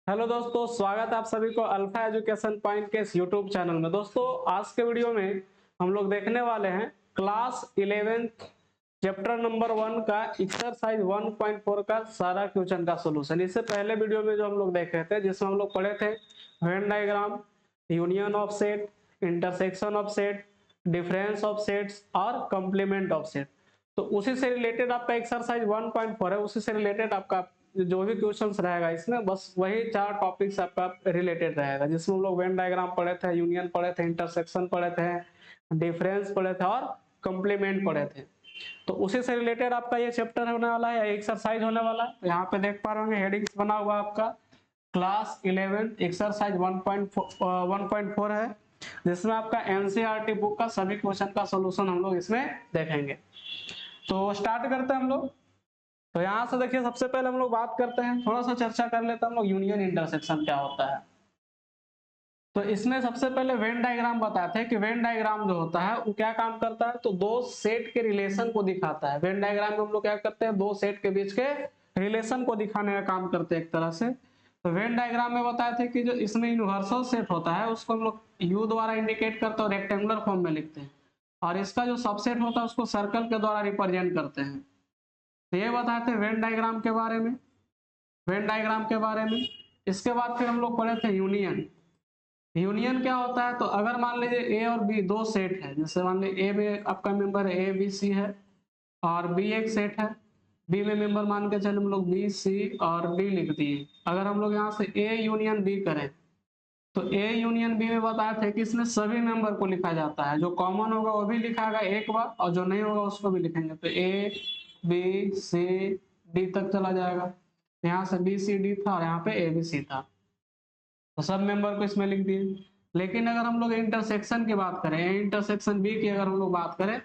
Hello दोस्तों, स्वागत है आप सभी को अल्फा एजुकेशन पॉइंट के इस यूट्यूब चैनल में। दोस्तों, आज के वीडियो में हम लोग देखने वाले हैं क्लास 11th चैप्टर नंबर 1 का एक्सरसाइज 1.4 का सारा क्वेश्चन का सॉल्यूशन। इससे पहले वीडियो में जो हम लोग देख रहे थे, जिसमें हम लोग पढ़े थे Venn diagram, union of set, intersection of set, difference of sets और कंप्लीमेंट ऑफ सेट। तो उसी से रिलेटेड आपका एक्सरसाइज 1.4 है। उसी से रिलेटेड आपका जो भी क्वेश्चंस रहेगा इसमें बस वही चार टॉपिक्स आपका रिलेटेड रहेगा, जिसमें हम लोग वेन डायग्राम पढ़े थे, यूनियन पढ़े थे, इंटरसेक्शन पढ़े थे, डिफरेंस पढ़े थे और कंप्लीमेंट पढ़े थे। तो उसी से रिलेटेड आपका ये चैप्टर होने वाला है, एक्सरसाइज होने वाला है। तो यहाँ पे देख पा रहे होंगे हेडिंग्स बना हुआ आपका क्लास 11 एक्सरसाइज 1.4 है, जिसमें आपका एनसीईआरटी बुक का सभी क्वेश्चन का सोल्यूशन हम लोग इसमें देखेंगे। तो स्टार्ट करते हैं हम लोग। तो यहां से देखिए, सबसे पहले हम लोग बात करते हैं, थोड़ा सा चर्चा कर लेते हैं हम लोग यूनियन इंटरसेक्शन क्या होता है। तो इसमें सबसे पहले वेन डायग्राम बताए थे कि वेन डायग्राम जो होता है वो क्या काम करता है, तो दो सेट के रिलेशन को दिखाता है। वेन डायग्राम में हम लोग क्या करते हैं, दो सेट के बीच के रिलेशन को दिखाने का काम करते हैं एक तरह से। तो वेन डायग्राम में बताए थे कि जो इसमें यूनिवर्सल सेट होता है उसको हम लोग यू द्वारा इंडिकेट करते हैं और रेक्टेंगुलर फॉर्म में लिखते हैं, और इसका जो सबसेट होता है उसको सर्कल के द्वारा रिप्रेजेंट करते हैं। तो ये बताए थे वेन डायग्राम के बारे में, वेन डायग्राम के बारे में। इसके बाद फिर हम लोग पढ़े थे यूनियन। यूनियन क्या होता है, तो अगर मान लीजिए ए और बी दो सेट है, जैसे मान लीजिए ए में आपका मेंबर ए बी सी है और बी एक सेट है, बी में मेंबर मान के चले हम लोग बी सी और डी लिख दिए। अगर हम लोग यहाँ से ए यूनियन बी करें तो ए यूनियन बी में बताया था कि इसमें सभी मेंबर को लिखा जाता है, जो कॉमन होगा वो भी लिखाएगा एक बार और जो नहीं होगा उसको भी लिखेंगे। तो ए बी सी डी तक चला जाएगा। यहाँ से बी सी डी था और यहाँ पे ए बी सी था, तो सब मेंबर को इसमें लिख दिए। लेकिन अगर हम लोग इंटरसेक्शन की बात करें, इंटरसेक्शन बी की अगर हम लोग बात करें,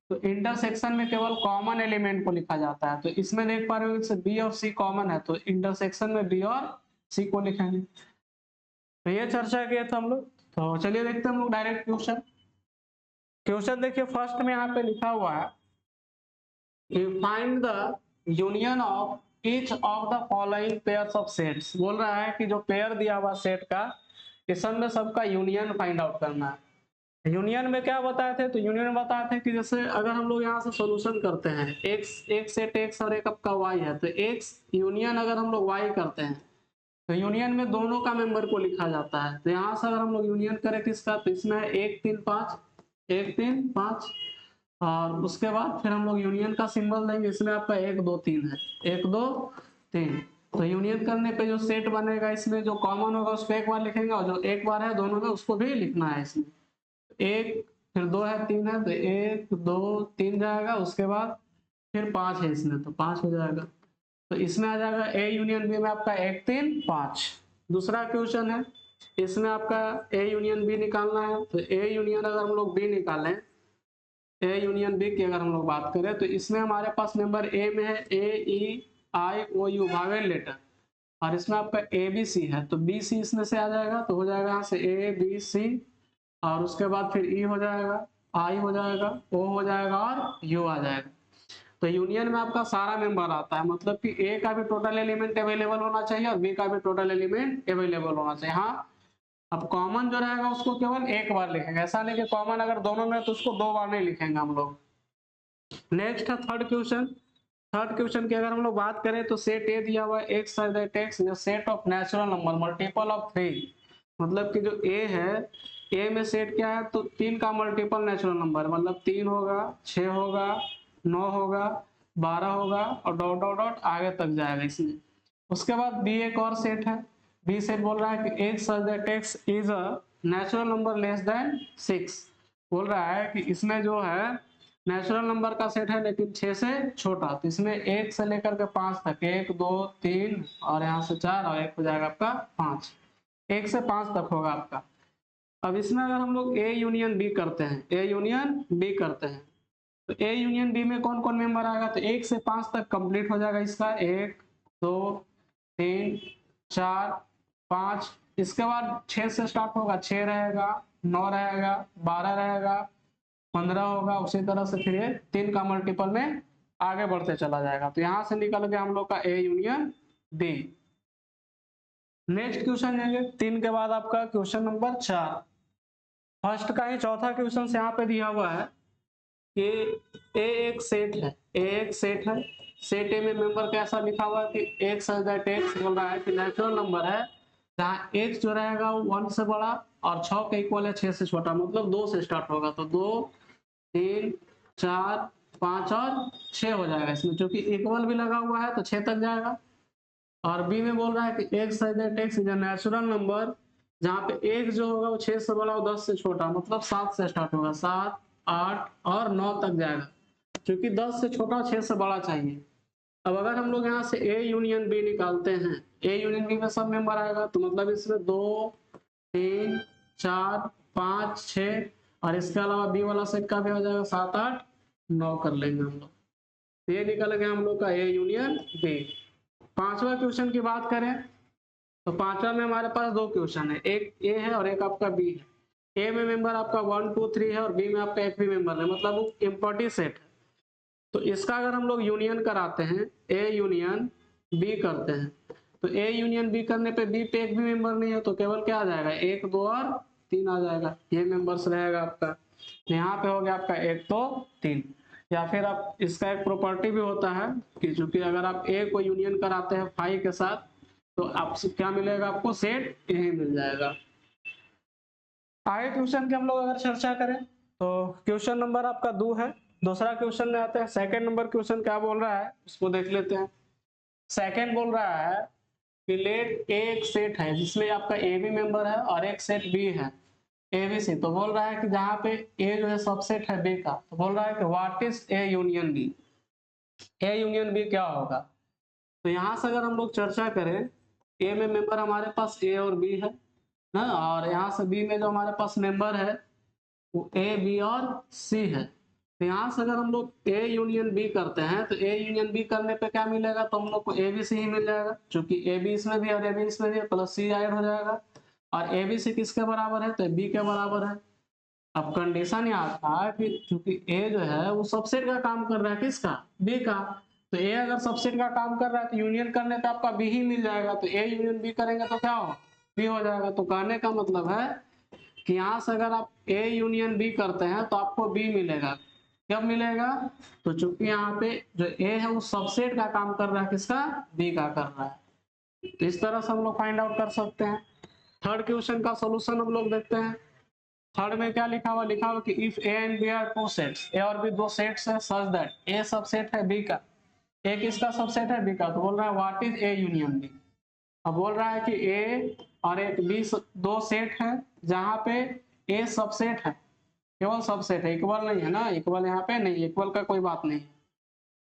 तो इंटरसेक्शन में केवल कॉमन एलिमेंट को लिखा जाता है। तो इसमें देख पा रहे हो बी और सी कॉमन है, तो इंटरसेक्शन में बी और सी को लिखेंगे। तो ये चर्चा किया था हम लोग। तो चलिए देखते हैं हम लोग डायरेक्ट क्वेश्चन। क्वेश्चन देखिए, फर्स्ट में यहाँ पे लिखा हुआ है, you find the union of each of the following pairs of sets. बोल रहा है कि जो पेयर दिया हुआ सेट का, इस सब में सबका यूनियन फाइंड आउट करना है। यूनियन में क्या बताए थे, तो यूनियन में बताए थे कि जैसे अगर हम लोग यहाँ से सॉल्यूशन करते हैं, एक सेट एक्स और एक आपका वाई है, तो एक्स यूनियन अगर हम लोग वाई करते हैं तो यूनियन में दोनों का मेंबर को लिखा जाता है। तो यहाँ से अगर हम लोग यूनियन करें किसका, तो इसमें 1 3 5, 1 3 5, और उसके बाद फिर हम लोग यूनियन का सिंबल देंगे। इसमें आपका 1 2 3 है, 1 2 3। तो यूनियन करने पे जो सेट बनेगा इसमें जो कॉमन होगा उसको एक बार लिखेंगे, और जो एक बार है दोनों में उसको भी लिखना है। इसमें एक फिर दो है तीन है, तो 1 2 3 जाएगा, उसके बाद फिर 5 है इसमें, तो 5 हो जाएगा। तो इसमें आ जाएगा ए यूनियन बी में आपका 1 3 5। दूसरा क्वेश्चन है, इसमें आपका ए यूनियन बी निकालना है। तो ए यूनियन अगर हम लोग बी निकालें, ए यूनियन बी की अगर हम लोग बात करें, तो इसमें हमारे पास नंबर ए में है ए ई आई ओ यू वावेल लेटर, और इसमें आपका ए बी सी है, तो बी सी इसमें से आ जाएगा। तो हो जाएगा यहाँ से ए बी सी, और उसके बाद फिर ई हो जाएगा, आई हो जाएगा, ओ हो जाएगा और यू आ जाएगा। तो यूनियन में आपका सारा मेंबर आता है, मतलब कि ए का भी टोटल एलिमेंट अवेलेबल होना चाहिए और बी का भी टोटल एलिमेंट अवेलेबल होना चाहिए। हाँ, अब कॉमन जो रहेगा उसको केवल एक बार लिखेंगे, ऐसा नहीं कि कॉमन अगर दोनों में तो उसको दो बार नहीं लिखेंगे हम लोग। नेक्स्ट है थर्ड क्वेश्चन। थर्ड क्वेश्चन की अगर हम लोग बात करें, तो सेट ए दिया हुआ है x x set of natural number multiple of 3। मतलब कि जो ए है, ए में सेट क्या है, तो 3 का मल्टीपल नेचुरल नंबर, मतलब 3 होगा, 6 होगा, 9 होगा, 12 होगा और डॉट डॉट डॉट आगे तक जाएगा इसमें। उसके बाद बी एक और सेट है। बी सेट बोल रहा है कि x is a natural number less than 6। बोल रहा है कि इसमें जो है नेचुरल नंबर का सेट है लेकिन 6 से छोटा। तो इसमें 1 से लेकर के 5 तक, 1 2 3 और यहाँ से 4 और 1 हो जाएगा आपका 5, 1 से 5 तक होगा आपका। अब इसमें अगर हम लोग ए यूनियन बी करते हैं, ए यूनियन बी करते हैं, तो ए यूनियन बी में कौन कौन मेंबर आएगा, तो 1 से 5 तक कंप्लीट हो जाएगा इसका, 1 2 3 4 5। इसके बाद 6 से स्टार्ट होगा, 6 रहेगा, 9 रहेगा, 12 रहेगा, 15 होगा। उसी तरह से फिर ये 3 का मल्टीपल में आगे बढ़ते चला जाएगा। तो यहां से निकल गया हम लोग का A union B. Next question जाएंगे 3 के बाद आपका क्वेश्चन नंबर 4। फर्स्ट का ही चौथा क्वेश्चन यहाँ पे दिया हुआ है कि ए एक सेट है, ए एक सेट है, सेट ए में मेंबर कैसा लिखा हुआ है कि एक्स दैट एक्स बोल रहा है कि नेचुरल नंबर है जहाँ एक्स जो रहेगा वो 1 से बड़ा और 6 के इक्वल है 6 से छोटा, मतलब 2 से स्टार्ट होगा, तो 2 3 4 5 और 6 हो जाएगा इसमें, क्योंकि इक्वल भी लगा हुआ है तो 6 तक जाएगा। और बी में बोल रहा है कि x that x is a natural number जहाँ पे एक जो होगा वो 6 से बड़ा और 10 से छोटा, मतलब 7 से स्टार्ट होगा, 7 8 और 9 तक जाएगा, क्योंकि 10 से छोटा 6 से बड़ा चाहिए। अब अगर हम लोग यहाँ से ए यूनियन बी निकालते हैं, ए यूनियन बी में सब मेंबर आएगा, तो मतलब इसमें 2 3 4 5 6 और इसके अलावा बी वाला सेट का भी हो जाएगा 7 8 9 कर लेंगे हम लोग। तो ये निकल गया हम लोग का ए यूनियन बी। पांचवा क्वेश्चन की बात करें तो पांचवा में हमारे पास दो क्वेश्चन है, एक ए है और एक आपका बी है। ए में मेंबर आपका 1 2 3 है और बी में आपका एक भी मेंबर है, मतलब वो इम्पोर्टी सेट है। तो इसका अगर हम लोग यूनियन कराते हैं, ए यूनियन बी करते हैं, तो ए यूनियन बी करने पे बी पे एक भी मेंबर नहीं है, तो केवल क्या आ जाएगा 1 2 और 3 आ जाएगा, ये मेंबर्स रहेगा आपका। यहाँ पे हो गया आपका 1 2 3। या फिर आप इसका एक प्रॉपर्टी भी होता है कि चूंकि अगर आप ए को यूनियन कराते हैं फाई के साथ तो आपसे क्या मिलेगा, आपको सेट यही मिल जाएगा। आगे क्वेश्चन की हम लोग अगर चर्चा करें तो क्वेश्चन नंबर आपका 2 है। दूसरा क्वेश्चन में आते हैं, सेकंड नंबर क्वेश्चन क्या बोल रहा है उसको देख लेते हैं। सेकंड बोल रहा है कि लेट ए एक सेट है जिसमें आपका ए भी मेंबर है और एक सेट बी है, ए बी सी। तो बोल रहा है कि जहाँ पे ए जो है सबसेट है बी का, तो बोल रहा है कि what is A union B, A union B क्या होगा। तो यहाँ से अगर हम लोग चर्चा करें, ए में मेंबर हमारे पास ए और बी है ना, और यहाँ से बी में जो हमारे पास मेंबर है वो ए बी और सी है। तो यहाँ से अगर हम लोग ए यूनियन बी करते हैं तो ए यूनियन बी करने पे क्या मिलेगा, तो हम लोग को ए बी सी ही मिल जाएगा, क्योंकि ए बी इसमें भी और ए बी इसमें भी, प्लस सी ऐड हो जाएगा। और ए बी सी किसके बराबर है, तो बी के बराबर है। अब कंडीशन यहाँ था कि चूंकि ए जो है वो सबसेट का काम कर रहा है, किसका, बी का। तो ए अगर सबसेट का काम कर रहा है तो यूनियन करने पे आपका बी ही मिल जाएगा, तो ए यूनियन बी करेंगे तो क्या हो, बी हो जाएगा। तो कहने का मतलब है कि यहाँ से अगर आप ए यूनियन बी करते हैं तो आपको बी मिलेगा। कब मिलेगा, तो चूंकि यहाँ पे जो ए है वो सबसेट का काम कर रहा है, किसका, बी का कर रहा है। तो इस तरह से हम लोग फाइंड आउट कर सकते हैं। थर्ड क्वेश्चन का सोल्यूशन हम लोग देखते हैं। थर्ड में क्या लिखा हुआ, लिखा हुआ कि if A and B are two sets, A और बी दो सेट्स है, सच दैट ए सबसेट है बी का, ए किसका सबसेट है, बी का। तो बोल रहा है what is A union B. अब बोल रहा है कि ए और एक बी दो सेट है जहां पे ए सबसेट है, केवल सबसेट है, इक्वल नहीं है ना, इक्वल यहाँ पे नहीं, इक्वल का कोई बात नहीं।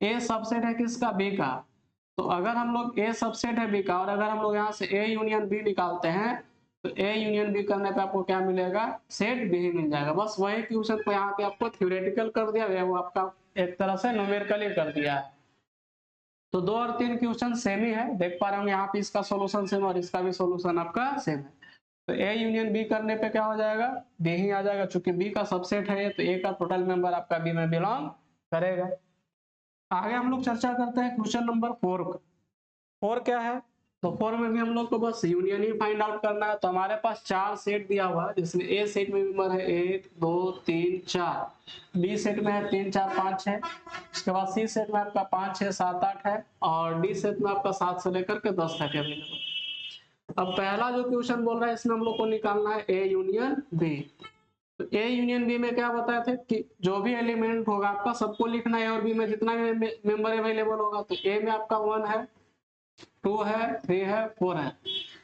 ए सबसेट है किसका, बी का। तो अगर हम लोग ए सबसेट है बी का और अगर हम लोग यहाँ से ए यूनियन बी निकालते हैं तो ए यूनियन बी करने पे आपको क्या मिलेगा, सेट बी ही मिल जाएगा। बस वही क्वेश्चन को यहाँ पे आपको थ्योरेटिकल कर दिया गया, वो आपका एक तरह से न्यूमेरिकली कर दिया है। तो 2 और 3 क्वेश्चन सेम ही है, देख पा रहे होंगे यहाँ पे इसका सोल्यूशन सेम और इसका भी सोल्यूशन आपका सेम है। तो ए यूनियन बी करने पे क्या हो जाएगा, बी ही आ जाएगा, चूंकि बी का सबसेट है तो ए का टोटल मेंबर आपका बी में बिलोंग करेगा। आगे हम लोग चर्चा करते हैं क्वेश्चन नंबर 4 का। 4 क्या है, तो 4 में भी हम लोग को बस यूनियन ही फाइंड आउट करना है। तो हमारे पास 4 सेट दिया हुआ है जिसमें ए सेट में मेंबर है 1 2 3 4, बी सेट में है 3 4 5 6, उसके बाद सी सेट में आपका 5 6 7 8 है और डी सेट में आपका 7 से लेकर के 10 तक है। अब पहला जो क्वेश्चन बोल रहा है इसमें हम लोग को निकालना है ए यूनियन बी। तो ए यूनियन बी में क्या बताए थे कि जो भी एलिमेंट होगा आपका सबको लिखना है और बी में जितना भी मेंबर अवेलेबल होगा। तो ए में आपका 1 है 2 है 3 है 4 है।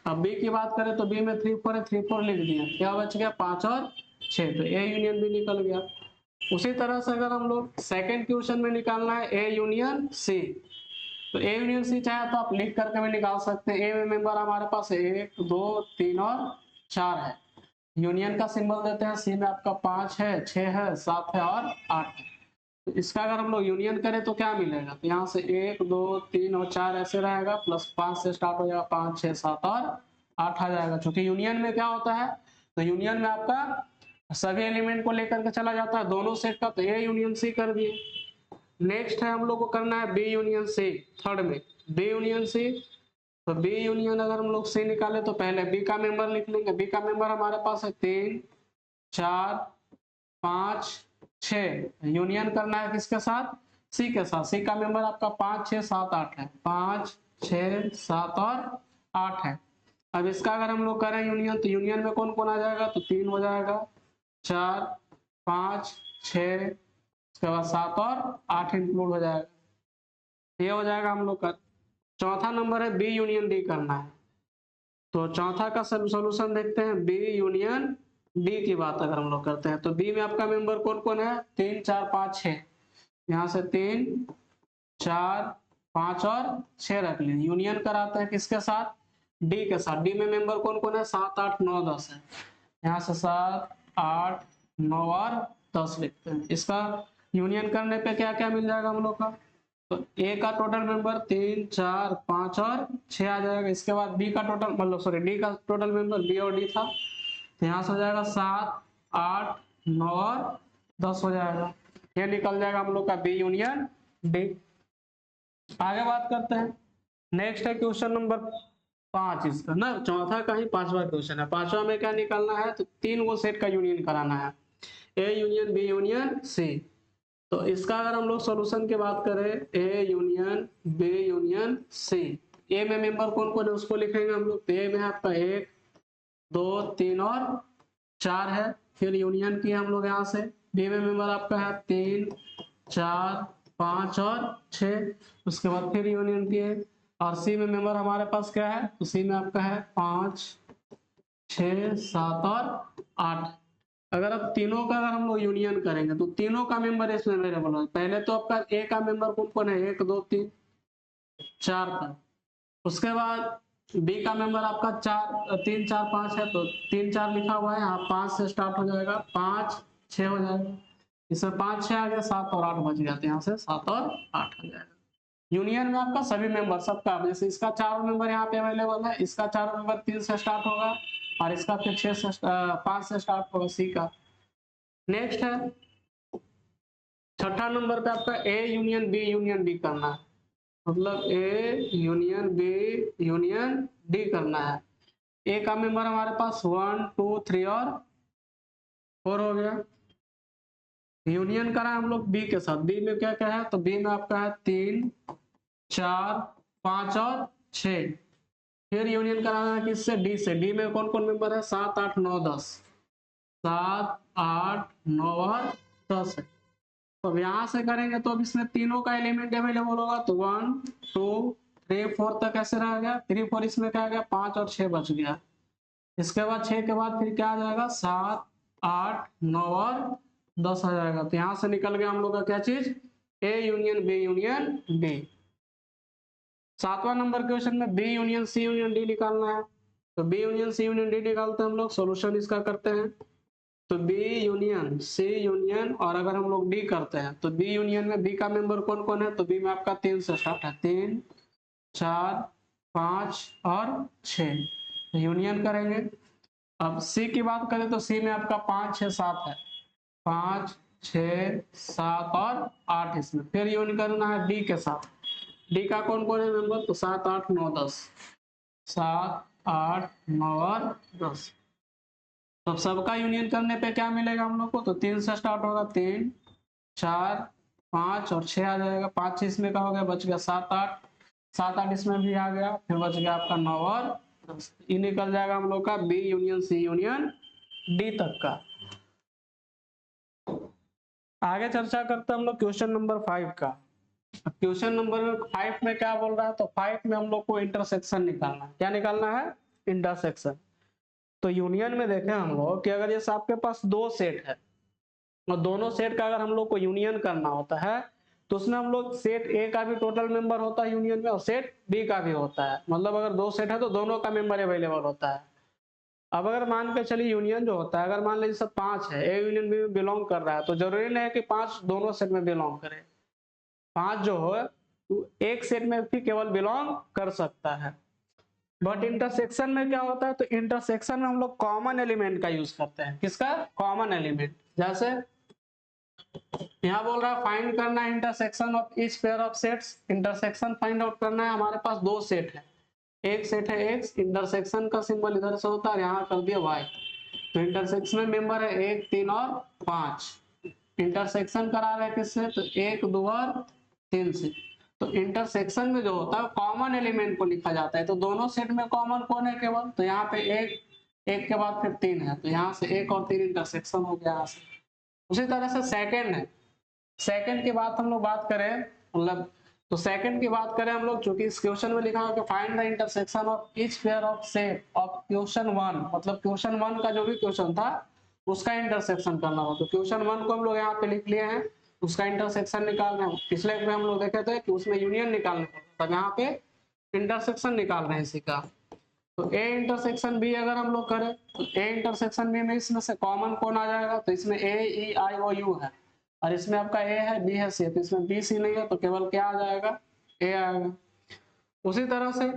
अब बी की बात करें तो बी में 3 4 है, 3 4 लिख दिया, क्या बच गया 5 और 6, तो ए यूनियन बी निकल गया। उसी तरह से अगर हम लोग सेकंड क्वेश्चन में निकालना है ए यूनियन सी, तो ए यूनियन सी चाहे तो आप लिख करके भी निकाल सकते हैं। ए में मेंबर हमारे पास 1 2 3 और 4 है, यूनियन का सिंबल देते हैं, सी में आपका 5 है 6 है 7 है और 8 है। तो इसका अगर हम लोग यूनियन करें तो क्या मिलेगा, तो यहाँ से 1 2 3 और 4 ऐसे रहेगा, प्लस 5 से स्टार्ट हो जाएगा 5 6 7 और 8 आ जाएगा। क्योंकि यूनियन में क्या होता है, तो यूनियन में आपका सभी एलिमेंट को लेकर के चला जाता है दोनों सेट का, तो ए यूनियन सी कर दिए। नेक्स्ट है हम लोग को करना है बी यूनियन सी, थर्ड में बी यूनियन सी। तो बी यूनियन अगर हम लोग सी निकाले तो पहले बी का मेंबर लिख लेंगे। बी का मेंबर हमारे पास है 3 4 5 6। यूनियन करना है किसके साथ? सी के साथ। सी का मेंबर आपका 5 6 7 8 है। 5 6 7 और 8 है। अब इसका अगर हम लोग करें यूनियन तो यूनियन में कौन कौन आ जाएगा? तो 3 हो जाएगा, 4 5 6, उसके बाद 7 और 8 इंक्लूड हो जाएगा। ये हो जाएगा हम लोग का। चौथा नंबर है बी यूनियन डी करना है। तो चौथा का सॉल्यूशन देखते हैं। बी यूनियन डी की बात अगर हम लोग करते हैं तो बी में आपका मेंबर कौन कौन है? 3 4 5 6। यहाँ से 3 4 5 और 6 रख लें। यूनियन कराते हैं किसके साथ? डी के साथ। डी में मेंबर कौन कौन है? 7 8 9 10 है। यहाँ से 7 8 9 और 10 लिखते हैं। इसका यूनियन करने पे क्या क्या मिल जाएगा हम लोग का? तो ए का टोटल मेंबर 3 4 5 और 6 आ जाएगा। इसके बाद बी का टोटल मतलब सॉरी डी का टोटल मेंबर बी और डी था, तो यहाँ से हो जाएगा 7 8 9 और 10 हो जाएगा। ये निकल जाएगा हम लोग का बी यूनियन डी। आगे बात करते हैं। नेक्स्ट है क्वेश्चन नंबर 5। इसका ना चौथा का ही 5वां क्वेश्चन है। 5वां में क्या निकालना है? तो 3 गो सेट का यूनियन कराना है, A union B union C. तो इसका अगर हम लोग सॉल्यूशन की बात करें, A union B union C. A में मेंबर कौन कौन है उसको लिखेंगे हम लोग। ए में आपका 1 2 3 और 4 है। फिर यूनियन किए हम लोग यहाँ से। बी में मेंबर आपका है 3 4 5 और 6। उसके बाद फिर यूनियन किए। और सी में मेंबर हमारे पास क्या है? तो सी में आपका है 5 6 7 और 8। अगर अब तीनों का अगर हम लोग यूनियन करेंगे तो तीनों का मेंबर इसमें अवेलेबल है। पहले तो आपका ए का मेंबर कौन कौन है? 1 2 3 4 का। उसके बाद बी का मेंबर आपका 3 4 5 है, तो 3 4 लिखा हुआ है यहाँ। 5 से स्टार्ट हो जाएगा, 5 6 हो जाएगा। इसमें 5 6 आ गया, 7 और 8 बच जाते हैं। यहाँ से 7 और 8 हो जाएगा। यूनियन में आपका सभी मेंबर सबका, जैसे इसका 4 मेंबर यहाँ पे अवेलेबल है। इसका 4 मेंबर 3 से स्टार्ट होगा और इसका फिर 5 से स्टार्ट होगा सी का। नेक्स्ट है छठा नंबर पे आपका A union B union D करना है। मतलब A union B union D करना है। ए का मेंबर हमारे पास 1 2 3 और 4 हो गया। यूनियन करा हम लोग बी के साथ। बी में क्या क्या है? तो बी में आपका है 3 4 5 और 6। फिर यूनियन कराना है किससे? डी से। डी में कौन कौन मेंबर है? 7 8 9 10। 7 8 9 और 10 है। तो अब यहाँ से करेंगे तो अब इसमें तीनों का एलिमेंट अवेलेबल होगा। तो 1 2 3 4 तक ऐसे रह गया। 3 4 इसमें क्या आ गया? 5 और 6 बच गया। इसके बाद 6 के बाद फिर क्या आ जाएगा? 7 8 9 और 10 आ जाएगा। तो यहाँ से निकल गया हम लोग का क्या चीज? A union B union D. 7वां नंबर क्वेश्चन में B union C union D निकालना है। तो B union C union D निकालते हैं हम लोग। सोल्यूशन इसका करते हैं। तो बी यूनियन सी यूनियन और अगर हम लोग डी करते हैं तो बी यूनियन में बी का मेंबर कौन कौन है? तो बी में आपका 3 से स्टार्ट है। 3 4 5 और 6। यूनियन करेंगे। अब सी की बात करें तो सी में आपका 5 6 7 है। 5 6 7 और 8 इसमें। फिर यूनियन करना है डी के साथ। डी का कौन कौन है मेंबर? तो 7 8 9 10। 7 8 9 और 10। तो सबका यूनियन करने पे क्या मिलेगा हम लोग को? तो 3 से स्टार्ट होगा। 3 4 5 और 6 आ जाएगा। 5 इसमें का हो गया, बच गया 7 8। 7 8 इसमें भी आ गया। फिर बच गया आपका 9 और 10। ये निकल जाएगा हम लोग का B union C union D तक का। आगे चर्चा करते हैं हम लोग क्वेश्चन नंबर 5 का। क्वेश्चन नंबर 5 में क्या बोल रहा है? तो 5 में हम लोग को इंटरसेक्शन निकालना है। क्या निकालना है? इंटरसेक्शन। तो यूनियन में देखें हम लोग कि अगर जैसे आपके पास दो सेट है और दोनों सेट का अगर हम लोग को यूनियन करना होता है तो उसमें हम लोग सेट ए का भी टोटल मेंबर होता है यूनियन में और सेट बी का भी होता है। मतलब अगर दो सेट है तो दोनों का मेंबर अवेलेबल होता है। अब अगर मान के चलिए यूनियन जो होता है, अगर मान लीजिए सब 5 है, ए यूनियन बी में बिलोंग कर रहा है, तो जरूरी नहीं है कि 5 दोनों सेट में बिलोंग करे। 5 जो हो एक सेट में भी केवल बिलोंग कर सकता है। बट इंटरसेक्शन में क्या होता है? तो इंटरसेक्शन में हम लोग कॉमन एलिमेंट का यूज करते हैं। किसका? Common element. जैसे यहाँ बोल रहा है फाइंड करना है intersection of each pair of sets. Intersection find out करना है। हमारे पास दो सेट है, एक सेट है एक्स, इंटरसेक्शन का सिंबल इधर से होता है, यहाँ कर दिया वाई। तो इंटरसेक्शन में मेंबर है 1, 3 और 5। इंटरसेक्शन करा रहे हैं किससे, तो 1, 2 और 3 से। तो इंटरसेक्शन में जो होता है कॉमन एलिमेंट को लिखा जाता है। तो दोनों सेट में कॉमन कौन है केवल, तो यहाँ पे एक, एक के बाद फिर 3 है, तो यहाँ से 1 और 3 इंटरसेक्शन हो गया यहाँ से। उसी तरह से सेकेंड है, सेकेंड की बात हम लोग बात करें, मतलब तो सेकंड की बात करें हम लोग, चूंकि इस क्वेश्चन में लिखा है कि find the intersection of each pair of set of question 1, मतलब क्वेश्चन 1 का जो भी क्वेश्चन था उसका इंटरसेक्शन करना हो। तो क्वेश्चन 1 को हम लोग यहाँ पे लिख लिए हैं, उसका इंटरसेक्शन निकालना है। पिछले में हम लोग देखे थे कि उसमें यूनियन निकालना था, तब यहाँ पे इंटरसेक्शन निकाल रहे हैं इसी का। तो ए इंटरसेक्शन बी अगर हम लोग करें तो ए इंटरसेक्शन बी में इसमें से कॉमन कौन आ जाएगा, तो इसमें ए ई आई ओ यू है, और इसमें आपका ए है, बी है, सी है, तो इसमें बी सी नहीं है, तो केवल क्या आ जाएगा, ए आएगा। उसी तरह से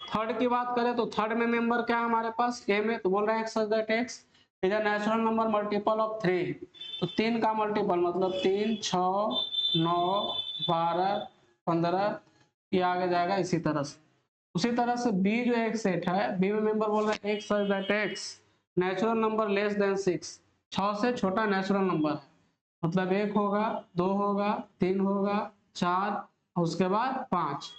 थर्ड की बात करें तो थर्ड में मेंबर क्या है हमारे पास, ए में, तो बोल रहे हैं सच that x is a natural number multiple of 3। तो 3 का मल्टीपल मतलब 3, 6, 9, 12, 15, ये आगे जाएगा इसी तरह से। उसी तरह से बी जो एक सेट है, बी में मेंबर बोल रहे हैं x such that x natural number less than 6, 6 से छोटा नेचुरल नंबर है, मतलब 1 होगा, 2 होगा, 3 होगा, 4, उसके बाद 5।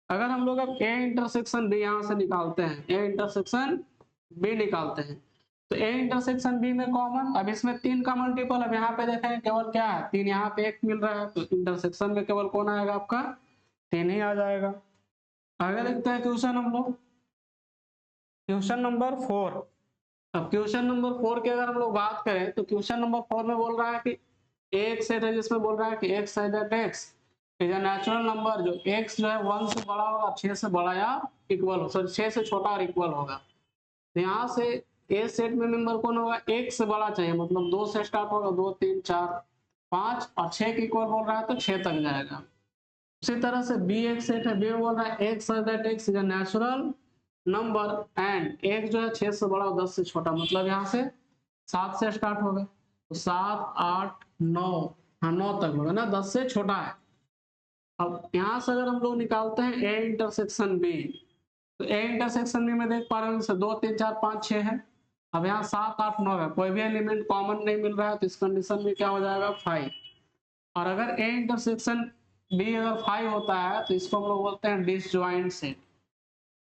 अगर हम लोग अब ए इंटरसेक्शन बी यहाँ से निकालते हैं, ए इंटरसेक्शन बी निकालते हैं, तो ए इंटरसेक्शन बी में कॉमन, अब इसमें 3 का मल्टीपल, अब यहाँ पे देखें केवल क्या है 3, यहाँ पे 1 मिल रहा है, तो इंटरसेक्शन में केवल कौन आएगा आपका 3 ही आ जाएगा। आगे देखते हैं क्वेश्चन हम लोग, क्वेश्चन नंबर 4। अब क्वेश्चन नंबर 4 की अगर हम लोग बात करें तो क्वेश्चन नंबर 4 में बोल रहा है कि एक सेट है जिसमें बोल रहा है कि एक्स है that x is a natural number, जो एक्स जो है 1 से बड़ा होगा, 6 से बड़ा या इक्वल हो, सॉरी 6 से छोटा और इक्वल होगा। तो यहाँ से ए सेट में मेंबर कौन होगा, 1 से बड़ा चाहिए, मतलब 2 से स्टार्ट होगा, 2, 3, 4, 5 और 6 के इक्वल बोल रहा है तो 6 तक जाएगा। उसी तरह से बी एक सेट है, बी में बोल रहा है एक्स है that x is a natural number and एक जो है 6 से बड़ा और 10 से छोटा, मतलब यहाँ से 7 से स्टार्ट होगा, तो 7, 8, 9, हाँ 9 तक होगा ना, 10 से छोटा है। अब यहाँ से अगर हम लोग निकालते हैं ए इंटरसेक्शन बी, तो ए इंटरसेक्शन बी में देख पा रहे हैं 2, 3, 4, 5, 6 है। अब यहाँ 7, 8, 9 है, कोई भी एलिमेंट कॉमन नहीं मिल रहा है, तो इस कंडीशन में क्या हो जाएगा 5। और अगर ए इंटरसेक्शन बी अगर 5 होता है तो इसको हम लोग बोलते हैं डिसजॉइंट सेट,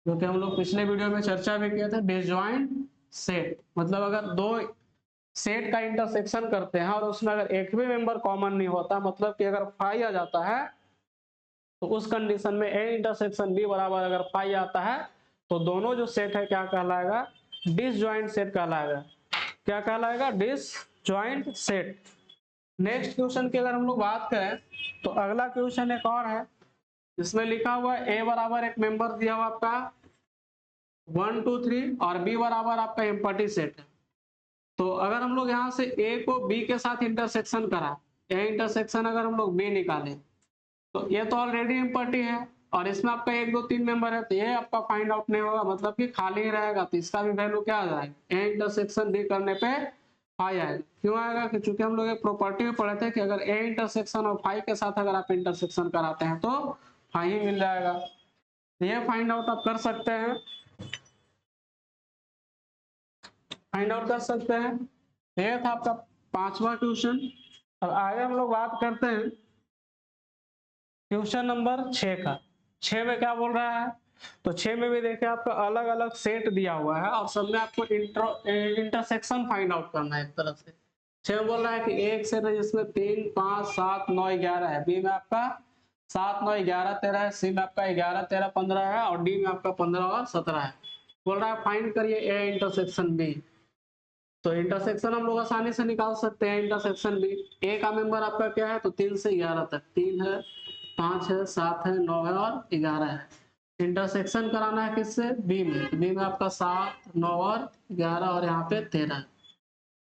जो कि हम लोग पिछले वीडियो में चर्चा भी किए थे। डिसजॉइंट सेट मतलब अगर दो सेट का इंटरसेक्शन करते हैं और उसमें अगर एक भी मेंबर कॉमन नहीं होता, मतलब कि अगर 5 आ जाता है, तो उस कंडीशन में ए इंटरसेक्शन बी बराबर अगर 5 आता है तो दोनों जो सेट है क्या कहलाएगा, डिसजॉइंट सेट कहलाएगा। क्या कहलाएगा, डिसजॉइंट सेट। नेक्स्ट क्वेश्चन की अगर हम लोग बात करें तो अगला क्वेश्चन एक और है, जिसमें लिखा हुआ है ए बराबर एक मेंबर दिया हुआ आपका 1, 2, 3 और बी बराबर आपका एम्पटी सेट है। तो अगर हम लोग यहाँ से ए को बी के साथ इंटरसेक्शन करा, ए इंटरसेक्शन अगर हम लोग बी निकालें, तो ये तो ऑलरेडी एम्पटी है और इसमें आपका 1, 2, 3 मेंबर है, तो ये आपका फाइंड आउट नहीं होगा, मतलब कि खाली ही रहेगा, तो इसका भी वैल्यू क्या आ जाएगा, ए इंटरसेक्शन बी करने पे 5 आएगा। क्यों आएगा, कि चूंकि हम लोग एक प्रॉपर्टी में पढ़े थे कि अगर ए इंटरसेक्शन और 5 के साथ अगर आप इंटरसेक्शन कराते हैं तो 5 ही मिल जाएगा। तो ये फाइंड आउट आप कर सकते हैं, फाइंड आउट कर सकते हैं। ये था आपका 5वां क्वेश्चन। अब आगे हम लोग बात करते हैं क्वेश्चन नंबर 6 का। 6 में क्या बोल रहा है, तो 6 में भी देखिए आपका अलग अलग सेट दिया हुआ है और सब में आपको इंटरसेक्शन फाइंड आउट करना है एक तरह से। 6 में बोल रहा है कि एक सेट है जिसमें 3, 5, 7, 9, 11 है, बी में आपका 7, 9, 11, 13 है, सी में आपका 11, 13, 15 है और डी में आपका 15 और 17 है। बोल रहा है फाइंड करिए ए इंटरसेक्शन बी। तो इंटरसेक्शन हम लोग आसानी से निकाल सकते हैं। इंटरसेक्शन बी ए का मेंबर आपका क्या है, तो 3 से 11 तक, 3 है, 5 है, 7 है, 9 है और 11 है। इंटरसेक्शन कराना है किससे, बी में, बी में आपका 7, 9 और 11 और यहाँ पे 13।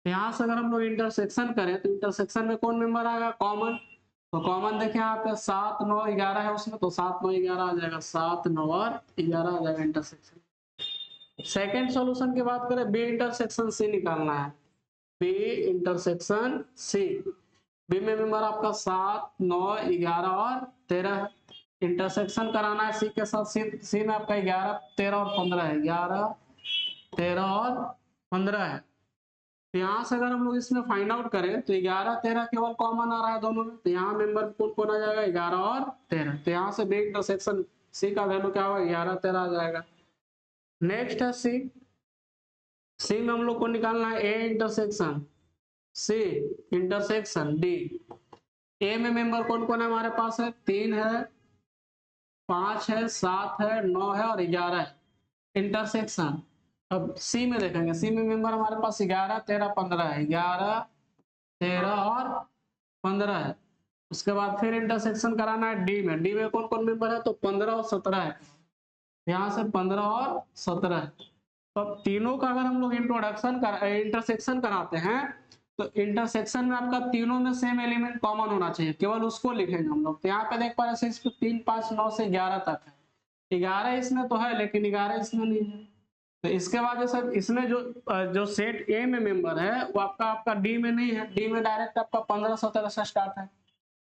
यहाँ से अगर हम लोग इंटरसेक्शन करें तो इंटरसेक्शन में कौन मेंबर आएगा, कॉमन। तो कॉमन देखें यहाँ पे 7, 9, 11 है उसमें, तो 7, 9, 11 आ जाएगा, 7, 9 और 11 आ जाएगा इंटरसेक्शन। सेकेंड सॉल्यूशन की बात करें, बी इंटरसेक्शन सी निकालना है, बी इंटरसेक्शन सी। बी में मेंबर आपका 7, 9, 11 और 13 है। इंटरसेक्शन कराना है सी के साथ, सी में आपका 11, 13 और 15 है, 11, 13 और 15 है। तो यहाँ से अगर हम लोग इसमें फाइंड आउट करें तो 11, 13 केवल कॉमन आ रहा है दोनों में, तो यहाँ मेंबर कौन कौन आ जाएगा, 11 और 13। तो यहाँ से बी इंटरसेक्शन सी का वैल्यू क्या होगा, 11, 13 आ जाएगा। नेक्स्ट है सी, सी में हम लोग को निकालना है A intersection C intersection D. A में मेंबर कौन कौन है हमारे पास है, 3 है, 5 है, 7 है, 9 है और 11 है इंटरसेक्शन। अब सी में देखेंगे, सी में मेंबर हमारे पास 11, 13, 15 है, 11, 13 और 15 है। उसके बाद फिर इंटरसेक्शन कराना है डी में, डी में कौन कौन मेंबर है, तो 15 और 17 है, यहाँ से 15 और 17 है। तो अब तीनों का अगर हम लोग इंटरसेक्शन कराते हैं तो इंटरसेक्शन में आपका तीनों में सेम एलिमेंट कॉमन होना चाहिए, केवल उसको लिखेंगे हम लोग। तो यहाँ पे देख पा रहे हैं इसमें 3, 5, 9 से 11 तक है, 11 इसमें तो है लेकिन 11 इसमें नहीं है। तो इसके बाद सर इसमें जो सेट ए में मेंबर है वो आपका डी में नहीं है, डी में डायरेक्ट आपका 15, 17 से स्टार्ट है।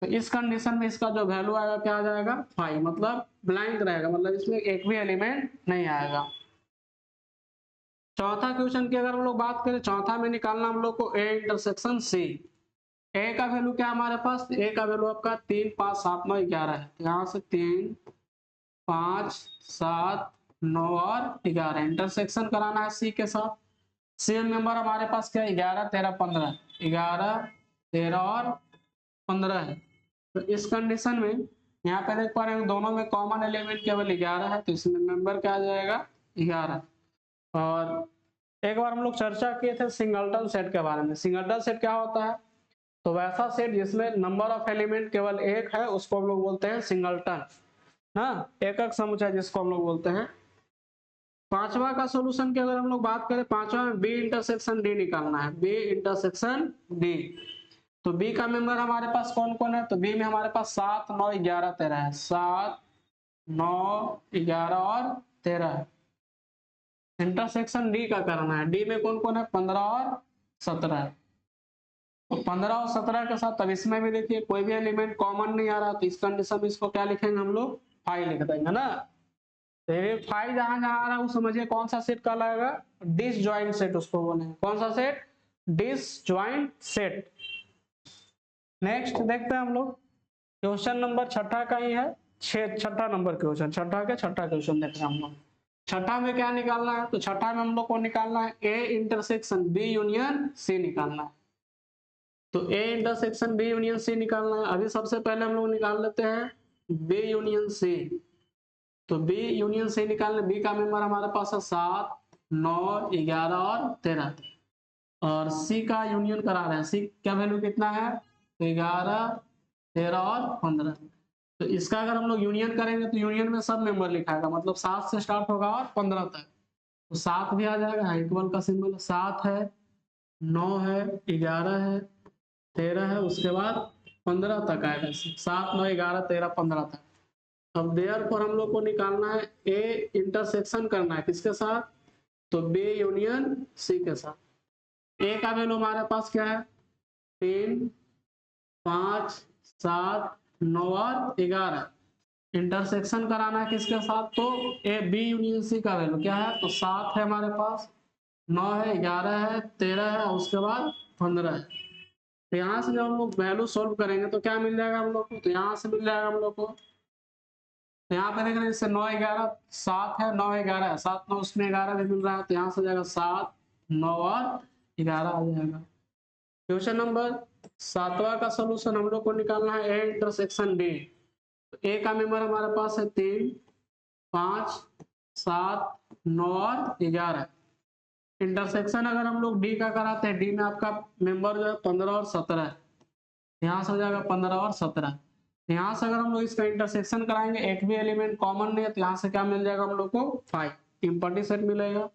तो इस कंडीशन में इसका जो वैल्यू आएगा क्या आ जाएगा, 5, मतलब ब्लैंक रहेगा, मतलब इसमें एक भी एलिमेंट नहीं आएगा। चौथा क्वेश्चन की अगर हम लोग बात करें, चौथा में निकालना हम लोग को ए इंटरसेक्शन सी। ए का वैल्यू क्या हमारे पास, ए का वैल्यू आपका 3, 5, 7, 9, 11 है। यहाँ से 3, 5, 7, 9 और 11 इंटरसेक्शन कराना है सी के साथ। सी मेंबर हमारे पास क्या है, 11, 13, 15, 11, 13 और 15 है। तो इस कंडीशन में यहाँ पे देख पा रहे हैं दोनों में कॉमन एलिमेंट केवल 11 है, तो इसमें मेंबर क्या आ जाएगा, 11। और एक बार हम लोग चर्चा किए थे सिंगलटन सेट के बारे में। सिंगलटन सेट क्या होता है, तो वैसा सेट जिसमें नंबर ऑफ एलिमेंट केवल एक है उसको हम लोग बोलते हैं सिंगलटन, ना एकक समुच्चय जिसको हम लोग बोलते हैं। पांचवा का सॉल्यूशन की अगर हम लोग बात करें, पांचवा में बी इंटरसेक्शन डी निकालना है, बी इंटरसेक्शन डी। तो बी का मेंबर हमारे पास कौन कौन है, तो बी में हमारे पास 7, 9, 11, 13 है, 7, 9, 11 और 13 है। इंटरसेक्शन डी का करना है, डी में कौन कौन है, 15 और 17 है। तो 15 और 17 के साथ अब इसमें भी देखिए कोई भी एलिमेंट कॉमन नहीं आ रहा, तो इस कंडीशन में इसको क्या लिखेंगे हम लोग, 5 लिख देंगे ना। तो ये 5 जहां जहां आ रहा है वो समझिए कौन सा सेट कहलाएगा, डिसजॉइंट सेट उसको बोलेंगे। कौन सा सेट, डिसजॉइंट सेट। नेक्स्ट देखते हैं हम लोग, क्वेश्चन नंबर छठा का ही है, छठा नंबर क्वेश्चन, छठा क्वेश्चन देख रहे हैं हम लोग। छठा में क्या निकालना है, तो छठा में हम लोग को निकालना है A intersection B union C निकालना है। तो A intersection B union C निकालना है। अभी सबसे पहले हम लोग निकाल लेते हैं बी यूनियन सी। तो बी यूनियन सी निकालने, बी का मेंबर हमारे पास है 7, 9, 11 और 13, और सी का यूनियन करा रहे हैं, सी का वैल्यू कितना है, तो 11, 13 और 15। तो इसका अगर हम लोग यूनियन करेंगे तो यूनियन में सब मेंबर लिखाएगा, मतलब 7 से स्टार्ट होगा और 15 तक। तो 7 भी आ जाएगा, इक्वल का सिंबल 7 है, 9 है, 11 है, 13 है, उसके बाद 15 तक आएगा, 7, 9, 11, 13, 15 तक। अब देयरफॉर हम लोग को निकालना है ए इंटरसेक्शन करना है किसके साथ, तो बी यूनियन सी के साथ। ए का वैल्यू हमारे पास क्या है, 3, 5, 7, 9 और 11। इंटरसेक्शन कराना है किसके साथ, तो ए बी यूनियन सी का वैल्यू क्या है, तो 7 है हमारे पास, 9 है, 11 है, 13 है, उसके बाद 15 है। तो यहाँ से जब हम लोग वैल्यू सोल्व करेंगे तो क्या मिल जाएगा हम लोग को, तो यहाँ से मिल जाएगा हम लोग को, तो यहाँ पे देख रहे हैं जैसे 9, 11, 7 है, 9, 11 है, 7, 9 उसमें 11 भी मिल रहा है, तो यहाँ से जाएगा 7, 9 और 11 आ जाएगा। क्वेश्चन नंबर 7वां का सोल्यूशन हम लोग को निकालना है ए इंटरसेक्शन डी। तो ए का मेंबर हमारे पास है 3, 5, 7, 9 और 11। इंटरसेक्शन अगर हम लोग डी का कराते हैं, डी में आपका मेंबर जो है 15 और 17 है, यहाँ से हो जाएगा 15 और 17। यहाँ से अगर हम लोग इसका इंटरसेक्शन कराएंगे, एक भी एलिमेंट कॉमन नहीं है, तो यहाँ से क्या मिल जाएगा हम लोग को, 5 इम्पटी सेट मिलेगा।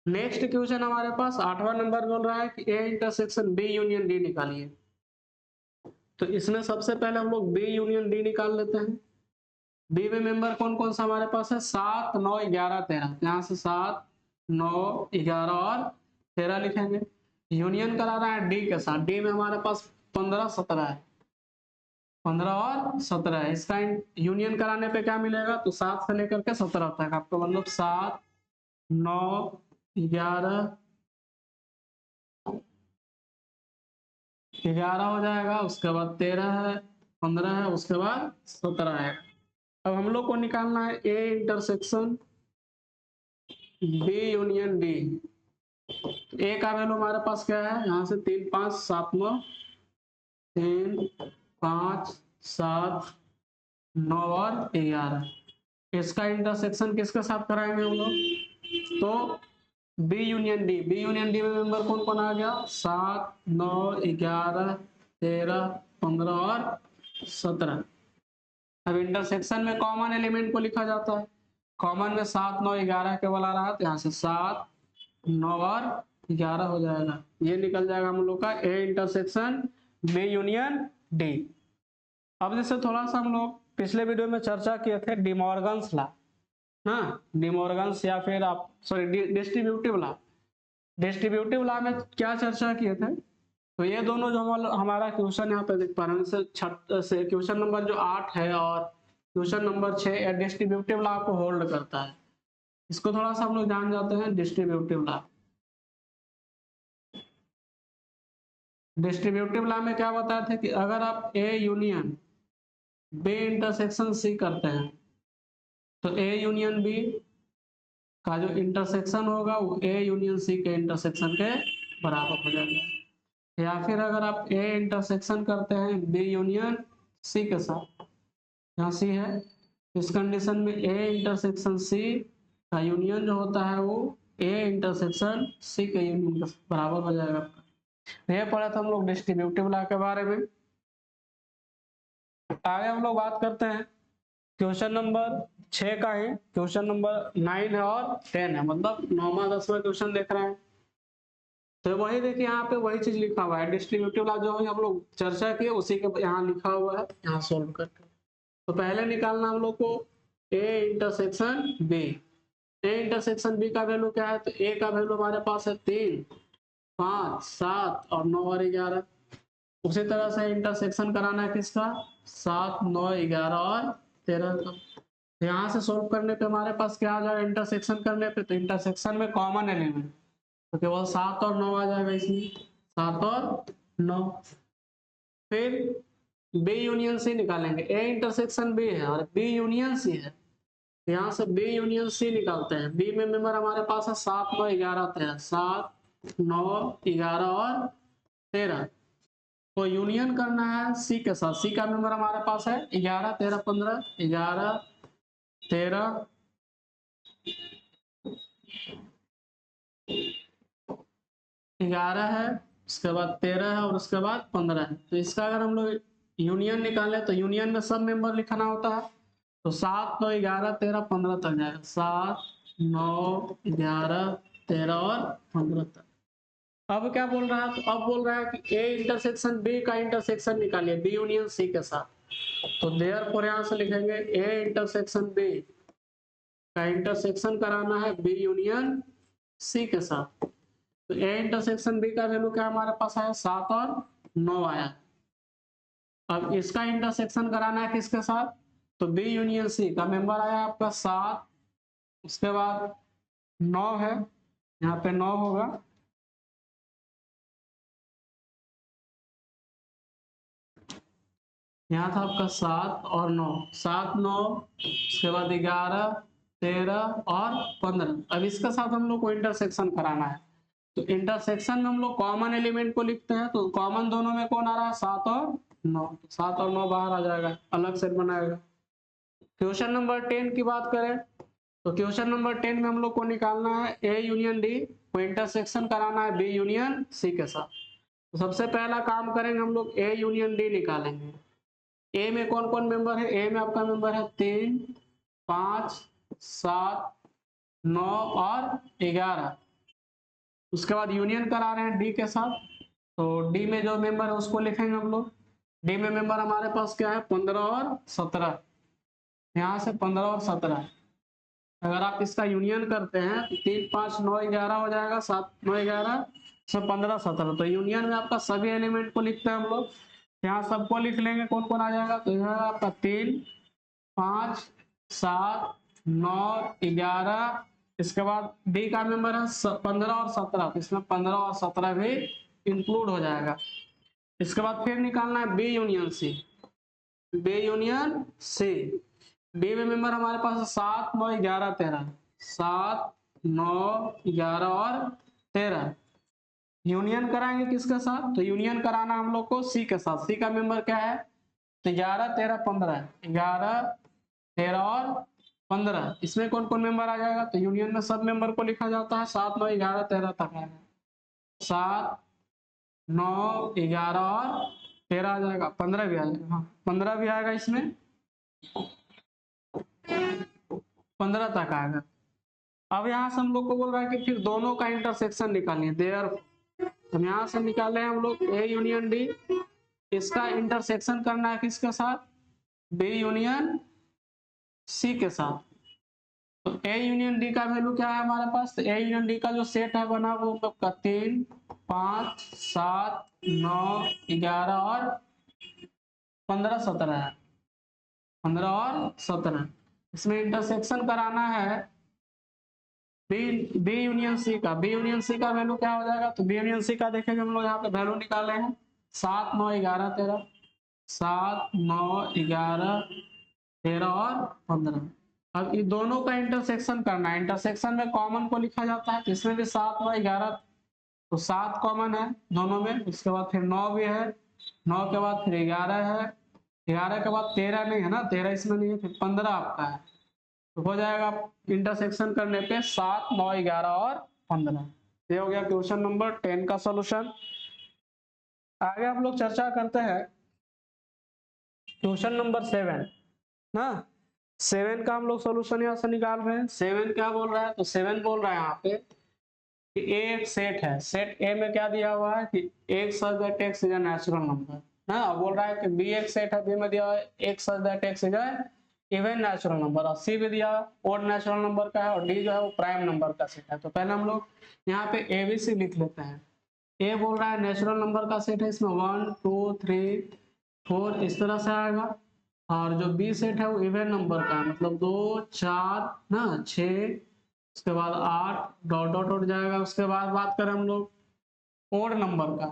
नेक्स्ट क्वेश्चन हमारे पास 8वां नंबर बोल रहा है कि A intersection B union D निकालिए। तो इसमें सबसे पहले हम लोग बी यूनियन डी निकाल लेते हैं। बी में मेंबर कौन कौन सा हमारे पास है, 7, 9, 11, 13। यहाँ से 7, 9, 11 और 13 लिखेंगे। यूनियन करा रहा है डी के साथ, डी में हमारे पास 15, 17 है, 15 और 17 है। इसका यूनियन कराने पे क्या मिलेगा, तो 7 से लेकर के 17 तक आपको मतलब 7 9 11 11 हो जाएगा, उसके बाद 13 है, 15 है, उसके बाद 17 है। अब हम लोग को निकालना है A intersection B union D. A का वैल्यू हमारे पास क्या है, यहाँ से 3 5 7 9 3 5 7 9 और 11। इसका इंटरसेक्शन किसके साथ कराएंगे हम लोग, तो B union D. B union D में मेंबर कौन कौन आ गया, 7 9 11 13 15 और 17। अब इंटरसेक्शन में कॉमन एलिमेंट को लिखा जाता है। कॉमन में 7 9 11 केवल आ रहा है, तो यहाँ से 7 9 और 11 हो जाएगा। ये निकल जाएगा हम लोग का A intersection B union D. अब जैसे थोड़ा सा हम लोग पिछले वीडियो में चर्चा किए थे डिमॉर्गन्स लॉ, ना डिमॉर्गन्स या फिर आप sorry distributive law. Distributive law में क्या चर्चा किए थे, तो ये दोनों जो हमारा क्वेश्चन यहाँ पे देख पा रहे हैं से क्वेश्चन नंबर जो 8 है और क्वेश्चन नंबर 6 या डिस्ट्रीब्यूटिव लॉ को होल्ड करता है। इसको थोड़ा सा हम लोग जान जाते हैं डिस्ट्रीब्यूटिव लॉ। डिस्ट्रीब्यूटिव लॉ में क्या बताया था कि अगर आप A union B intersection C करते हैं, तो ए यूनियन बी का जो इंटरसेक्शन होगा वो ए यूनियन सी के इंटरसेक्शन के बराबर हो जाएगा। या फिर अगर आप ए इंटरसेक्शन करते हैं बी यूनियन सी के साथ, यहाँ सी है, इस कंडीशन में ए इंटरसेक्शन सी का यूनियन जो होता है वो ए इंटरसेक्शन सी के यूनियन के बराबर हो जाएगा। ये पढ़ा था हम लोग डिस्ट्रीब्यूटिव लॉ के बारे में। आगे हम लोग बात करते हैं क्वेश्चन नंबर 6 का है। क्वेश्चन नंबर 9 है और 10 है, मतलब 9वां 10वां क्वेश्चन देख रहे हैं। तो वही देखिए यहाँ पे वही चीज लिखा हुआ है, डिस्ट्रीब्यूटिव लॉ जो हम लोग चर्चा किए उसी के यहाँ लिखा हुआ है, यहाँ सोल्व करके। तो पहले निकालना हम लोग को A intersection B. A intersection B का वैल्यू क्या है, तो ए का वैल्यू हमारे पास है 3 5 7 और 9 और 11। उसी तरह से इंटरसेक्शन कराना है किसका, 7 9 11 और 13 का। यहाँ से सोल्व करने पे हमारे पास क्या आ जाएगा, इंटरसेक्शन करने पे, तो इंटरसेक्शन में कॉमन एलिमेंट तो केवल 7 और 9 आ जाएगा इसमें, 7 और 9। फिर बी यूनियन सी निकालेंगे। ए इंटरसेक्शन बी है और बी यूनियन सी है, यहाँ से बी यूनियन सी निकालते हैं। बी में मेंबर हमारे पास है 7 9 11 13, 7 9 11 और 13 को यूनियन करना है सी के साथ। सी का मेंबर हमारे पास है 11 13 15, 11 13 11 है, उसके बाद 13 है और उसके बाद 15 है। तो इसका अगर हम लोग यूनियन निकालें तो यूनियन में सब मेंबर लिखना होता है, तो 7 9 11 13 15 तक जाएगा, 7 9 11 13 और 15 तक। अब क्या बोल रहा है, तो अब बोल रहा है कि ए इंटरसेक्शन बी का इंटरसेक्शन निकालिए बी यूनियन सी के साथ। तो देयरफॉर यहां से लिखेंगे ए इंटरसेक्शन बी का इंटरसेक्शन कराना है बी यूनियन सी के साथ। तो ए इंटरसेक्शन बी का वैल्यू क्या हमारे पास आया, 7 और 9 आया। अब इसका इंटरसेक्शन कराना है किसके साथ, तो बी यूनियन सी का मेंबर आया आपका 7, उसके बाद 9 है, यहाँ पे 9 होगा, यहाँ था आपका 7 और 9, 7 9, उसके बाद 11 13 और 15। अब इसके साथ हम लोग को इंटरसेक्शन कराना है, तो इंटरसेक्शन में हम लोग कॉमन एलिमेंट को लिखते हैं। तो कॉमन दोनों में कौन आ रहा है, 7 और 9, 7 और 9 बाहर आ जाएगा, अलग सेट बनाएगा। क्वेश्चन नंबर 10 की बात करें, तो क्वेश्चन नंबर 10 में हम लोग को निकालना है ए यूनियन डी को इंटरसेक्शन कराना है बी यूनियन सी के साथ। तो सबसे पहला काम करेंगे हम लोग ए यूनियन डी निकालेंगे। ए में कौन कौन मेंबर है, ए में आपका मेंबर है 3 5 7 9 और 11। उसके बाद यूनियन करा रहे हैं डी के साथ, तो डी में जो मेंबर है उसको लिखेंगे हम लोग। डी में मेंबर हमारे पास क्या है, 15 और 17, यहाँ से 15 और 17। अगर आप इसका यूनियन करते हैं तो 3 5 9 11 हो जाएगा, 7 9 11 से 15 17। तो यूनियन में आपका सभी एलिमेंट को लिखते हैं हम लोग। यहाँ सबको लिख लेंगे कौन कौन आ जाएगा। तो यहाँ आपका 3, 5, 7, 9, 11, इसके बाद बी का मेंबर है 15 और 17, तो इसमें 15 और 17 भी इंक्लूड हो जाएगा। इसके बाद फिर निकालना है B union C. B union C, B में मेंबर हमारे पास 7, 9, 11, 13, 7, 9, 11 और 13। यूनियन कराएंगे किसके साथ, तो यूनियन कराना हम लोग को सी के साथ। सी का मेंबर क्या है, तो 11, 13, 15, 11, 13 और 15, इसमें कौन कौन मेंबर आ जाएगा, तो यूनियन में सब मेंबर को लिखा जाता है। 7, 9, 11, 13 तक आएगा, 7, 9, 11 और 13 आ जाएगा, 15 भी आ जाएगा, हाँ 15 भी आएगा, इसमें 15 तक आएगा। अब यहाँ से हम लोग को बोल रहा है कि फिर दोनों का इंटरसेक्शन निकालिए। देयर हम यहाँ से निकाले हैं हम लोग ए यूनियन डी, इसका इंटरसेक्शन करना है किसके साथ, बी यूनियन सी के साथ। तो ए यूनियन डी का वैल्यू क्या है हमारे पास, तो ए यूनियन डी का जो सेट है बना वो आपका 3, 5, 7, 9, 11 और 15, 17 है, 15 और 17। इसमें इंटरसेक्शन कराना है बी यूनियन सी का। बी यूनियन सी का वैल्यू क्या हो जाएगा, तो बी यूनियन सी का देखेंगे हम लोग यहाँ पे वैल्यू निकाले हैं 7, 9, 11, 13, 7, 9, 11, 13 और 15। अब ये दोनों का इंटरसेक्शन करना है। इंटरसेक्शन में कॉमन को लिखा जाता है, इसमें भी 7, 9, 11, तो 7 कॉमन है दोनों में। उसके बाद फिर 9 भी है, 9 के बाद फिर 11 है, 11 के बाद 13 नहीं है ना, 13 इसमें नहीं है, फिर 15 आपका है। तो हो जाएगा इंटरसेक्शन करने पे 7, 9, 11 और 15। ये हो गया क्वेश्चन नंबर 10 का सॉल्यूशन। आगे हम लोग चर्चा करते हैं क्वेश्चन नंबर 7 ना। 7 का हम लोग सॉल्यूशन यहाँ से निकाल रहे हैं। 7 क्या बोल रहा है, तो 7 बोल रहा है यहाँ पे कि ए एक सेट है। सेट ए में क्या दिया हुआ है कि एक सच that x is a natural number ना। बोल रहा है कि बी एक सेट है, बी में दिया हुआ है एक सच that x is a even natural number, और सी भी दिया ओड नेचुरल नंबर का है, और डी जो है वो प्राइम नंबर का सेट है। तो पहले हम लोग यहाँ पे एबीसी लिख लेते हैं। ए बोल रहा है नेचुरल नंबर का सेट है, इसमें 1, 2, 3, 4 इस तरह से आएगा। और जो बी सेट है वो इवन नंबर का है, मतलब 2, 4 ना 6, उसके बाद 8 डॉट डॉट उठ जाएगा। उसके बाद बात करें हम लोग ओड नंबर का,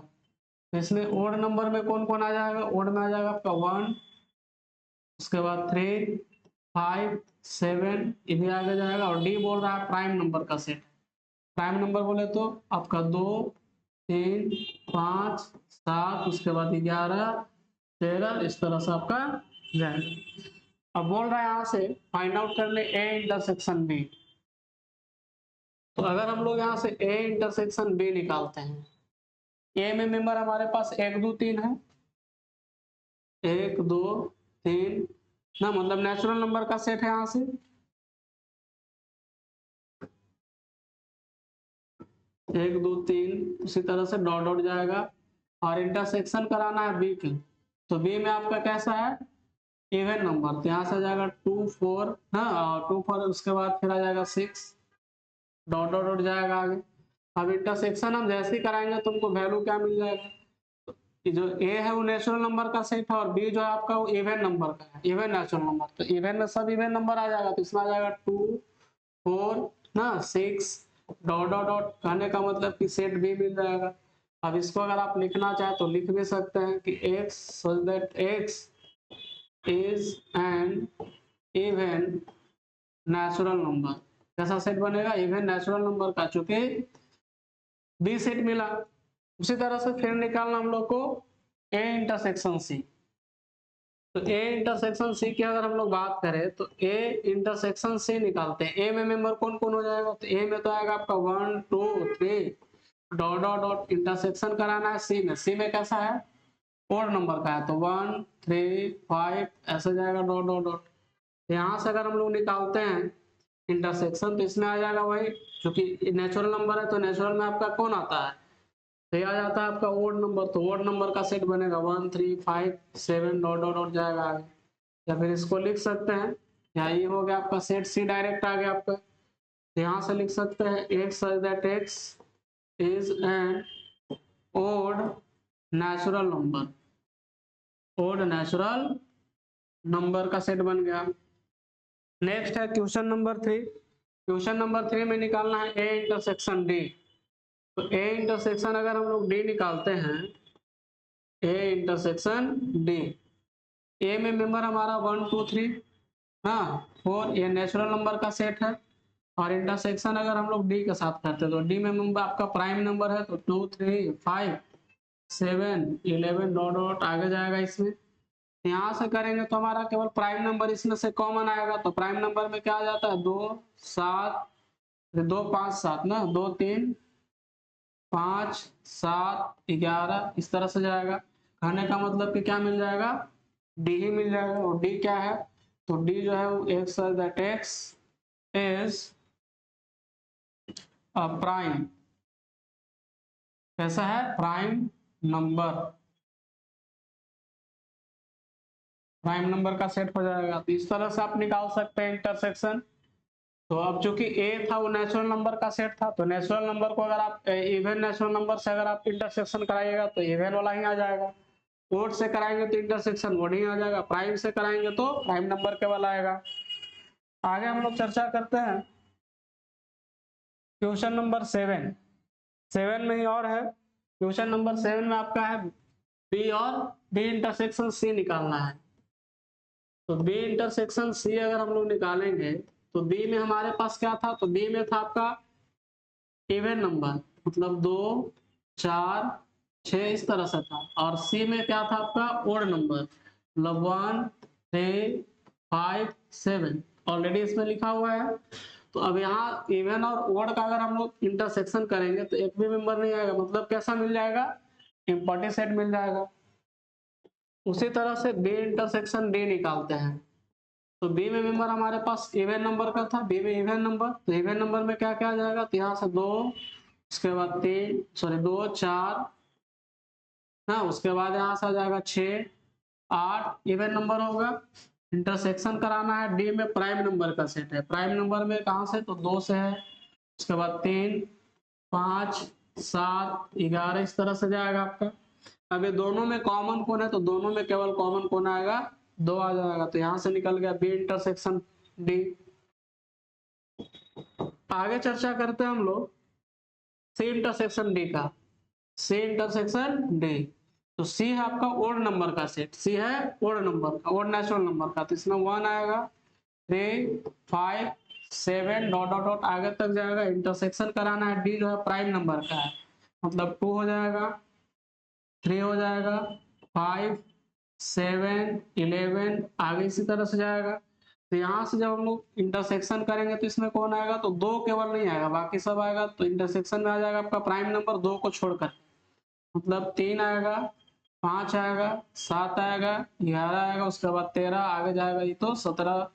तो इसमें ओड नंबर में कौन कौन आ जाएगा, ओड में आ जाएगा आपका 1, उसके बाद 3, 5, 7 ये भी आगे जाएगा। और डी बोल रहा है प्राइम नंबर का सेट। प्राइम नंबर बोले तो आपका 2, 3, 5, 7 उसके बाद 11, 13 इस तरह से आपका जाएगा। अब बोल रहा है यहाँ से फाइंड आउट कर ले ए इंटरसेक्शन बी। तो अगर हम लोग यहाँ से ए इंटरसेक्शन बी निकालते हैं, ए में मेंबर हमारे पास 1, 2, 3 है, 1, 2, 3 ना, मतलब नेचुरल नंबर का सेट है। यहाँ से 1, 2, 3 उसी तरह से डॉट डॉट जाएगा। और इंटरसेक्शन कराना है बी के, तो बी में आपका कैसा है इवन नंबर, तो यहाँ से आ जाएगा 2, 4 ना, 2, 4 उसके बाद फिर आ जाएगा 6 डॉट डॉट डॉट जाएगा आगे। अब इंटरसेक्शन हम जैसे ही कराएंगे तुमको वैल्यू क्या मिल जाएगा, कि जो ए है वो नेचुरल नंबर का सेट है, और बी जो है आपका वो इवन नंबर का है, इवन नेचुरल नंबर। तो इवन में सब इवन नंबर आ जाएगा, तो इसमें आ जाएगा 2, 4 ना 6 डॉट डॉट डॉट, कहने का मतलब कि सेट बी मिल जाएगा। अब इसको अगर आप लिखना चाहे तो लिख भी सकते हैं कि x such that x is an even natural number। कैसा सेट बनेगा, इवन नेचुरल नंबर का, चूंकि बी सेट मिला। उसी तरह से फिर निकालना हम लोग को ए इंटरसेक्शन सी। तो ए इंटरसेक्शन सी की अगर हम लोग बात करें तो ए इंटरसेक्शन सी निकालते हैं। ए में मेंबर कौन कौन हो जाएगा, तो ए में तो आएगा आपका 1, 2, 3 डॉट डॉट डॉट, इंटरसेक्शन कराना है सी में। सी में कैसा है ओड नंबर का है, तो 1, 3, 5 ऐसे जाएगा डॉट डॉट डॉट। यहाँ से अगर हम लोग निकालते हैं इंटरसेक्शन, तो इसमें आ जाएगा वही, क्योंकि नेचुरल नंबर है तो नेचुरल में आपका कौन आता है, तो आ जाता है आपका ओड नंबर। तो ओड नंबर का सेट बनेगा 1, 3, 5, 7 डॉट डॉट डॉट जाएगा आगे। या फिर इसको लिख सकते हैं, यहाँ ये हो गया आपका सेट सी डायरेक्ट आ गया आपका। तो यहाँ से लिख सकते हैं x such that x is an odd natural number. Odd natural number का सेट बन गया। नेक्स्ट है क्वेश्चन नंबर 3। क्वेश्चन नंबर 3 में निकालना है ए इंटरसेक्शन डी। तो ए इंटरसेक्शन अगर हम लोग डी निकालते हैं, ए इंटरसेक्शन डी, ए में मेंबर हमारा 1 2 3 हाँ 4, ये नेचुरल नंबर का सेट है। और इंटरसेक्शन अगर हम लोग डी के साथ करते हैं तो डी में मेंबर आपका प्राइम नंबर है, तो 2 3 5 7 11 डॉट डॉट आगे जाएगा। इसमें यहाँ से करेंगे तो हमारा केवल प्राइम नंबर इसमें से कॉमन आएगा। तो प्राइम नंबर में क्या आ जाता है, 2 7 2 5 7 ना, 2 3 5 7 11 इस तरह से जाएगा। कहने का मतलब कि क्या मिल जाएगा, डी ही मिल जाएगा। और डी क्या है, तो डी जो है वो x that x is a prime, कैसा है, प्राइम नंबर, प्राइम नंबर का सेट हो जाएगा। तो इस तरह से आप निकाल सकते हैं इंटरसेक्शन। तो अब चूंकि ए था वो नेचुरल नंबर का सेट था, तो नेचुरल नंबर को अगर आप इवन नेचुरल नंबर से अगर आप इंटरसेक्शन कराइएगा तो इवन वाला ही आ जाएगा। ओड से कराएंगे तो इंटरसेक्शन ओड ही आ जाएगा। प्राइम से कराएंगे तो प्राइम नंबर केवल आएगा। आगे हम लोग चर्चा करते हैं क्वेश्चन नंबर 7। 7 में ही और है। क्वेश्चन नंबर 7 में आपका है बी और बी इंटरसेक्शन सी निकालना है। तो बी इंटरसेक्शन सी अगर हम लोग निकालेंगे तो बी में हमारे पास क्या था, तो बी में था आपका इवन नंबर, मतलब 2 4 6 इस तरह से था। और सी में क्या था आपका ओड नंबर, मतलब 1 3 5 7 ऑलरेडी इसमें लिखा हुआ है। तो अब यहाँ इवन और ओड का अगर हम लोग इंटरसेक्शन करेंगे तो एक भी मेंबर नहीं आएगा, मतलब कैसा मिल जाएगा, इम्पॉर्टेंट सेट मिल जाएगा। उसी तरह से बी इंटरसेक्शन डी निकालते हैं। तो बी में मेंबर हमारे पास इवन नंबर का था, बी में इवन नंबर, तो इवन नंबर में क्या क्या आ जाएगा, तो यहाँ से 2, उसके बाद 3 सॉरी 2 4 ना, उसके बाद यहाँ से आ जाएगा 6 8 इवन नंबर होगा। इंटरसेक्शन कराना है डी में प्राइम नंबर का सेट है। प्राइम नंबर में कहाँ से, तो 2 से है, उसके बाद 3 5 7 11 इस तरह से जाएगा आपका। अब ये दोनों में कॉमन कौन है, तो दोनों में केवल कॉमन कौन आएगा, 2 आ जाएगा। तो यहाँ से निकल गया बी इंटरसेक्शन डी। आगे चर्चा करते हैं हम लोग सी इंटरसेक्शन डी का। सी इंटरसेक्शन डी, तो सी है आपका ओड नंबर का सेट, सी है ओड नंबर का, ओड नेचुरल नंबर का। तो इसमें 1 आएगा, 3 5 7 डॉट डॉट डॉट आगे तक जाएगा। इंटरसेक्शन कराना है डी जो है प्राइम नंबर का है, मतलब 2 हो जाएगा, 3 हो जाएगा, 5 7 11 आगे इसी तरह से जाएगा। तो यहाँ से जब हम लोग इंटरसेक्शन करेंगे तो इसमें कौन आएगा, तो 2 केवल नहीं आएगा, बाकी सब आएगा। तो इंटरसेक्शन में आ जाएगा आपका प्राइम नंबर 2 को छोड़कर, मतलब 3 आएगा, 5 आएगा, 7 आएगा, 11 आएगा, उसके बाद 13 आगे जाएगा। ये तो 17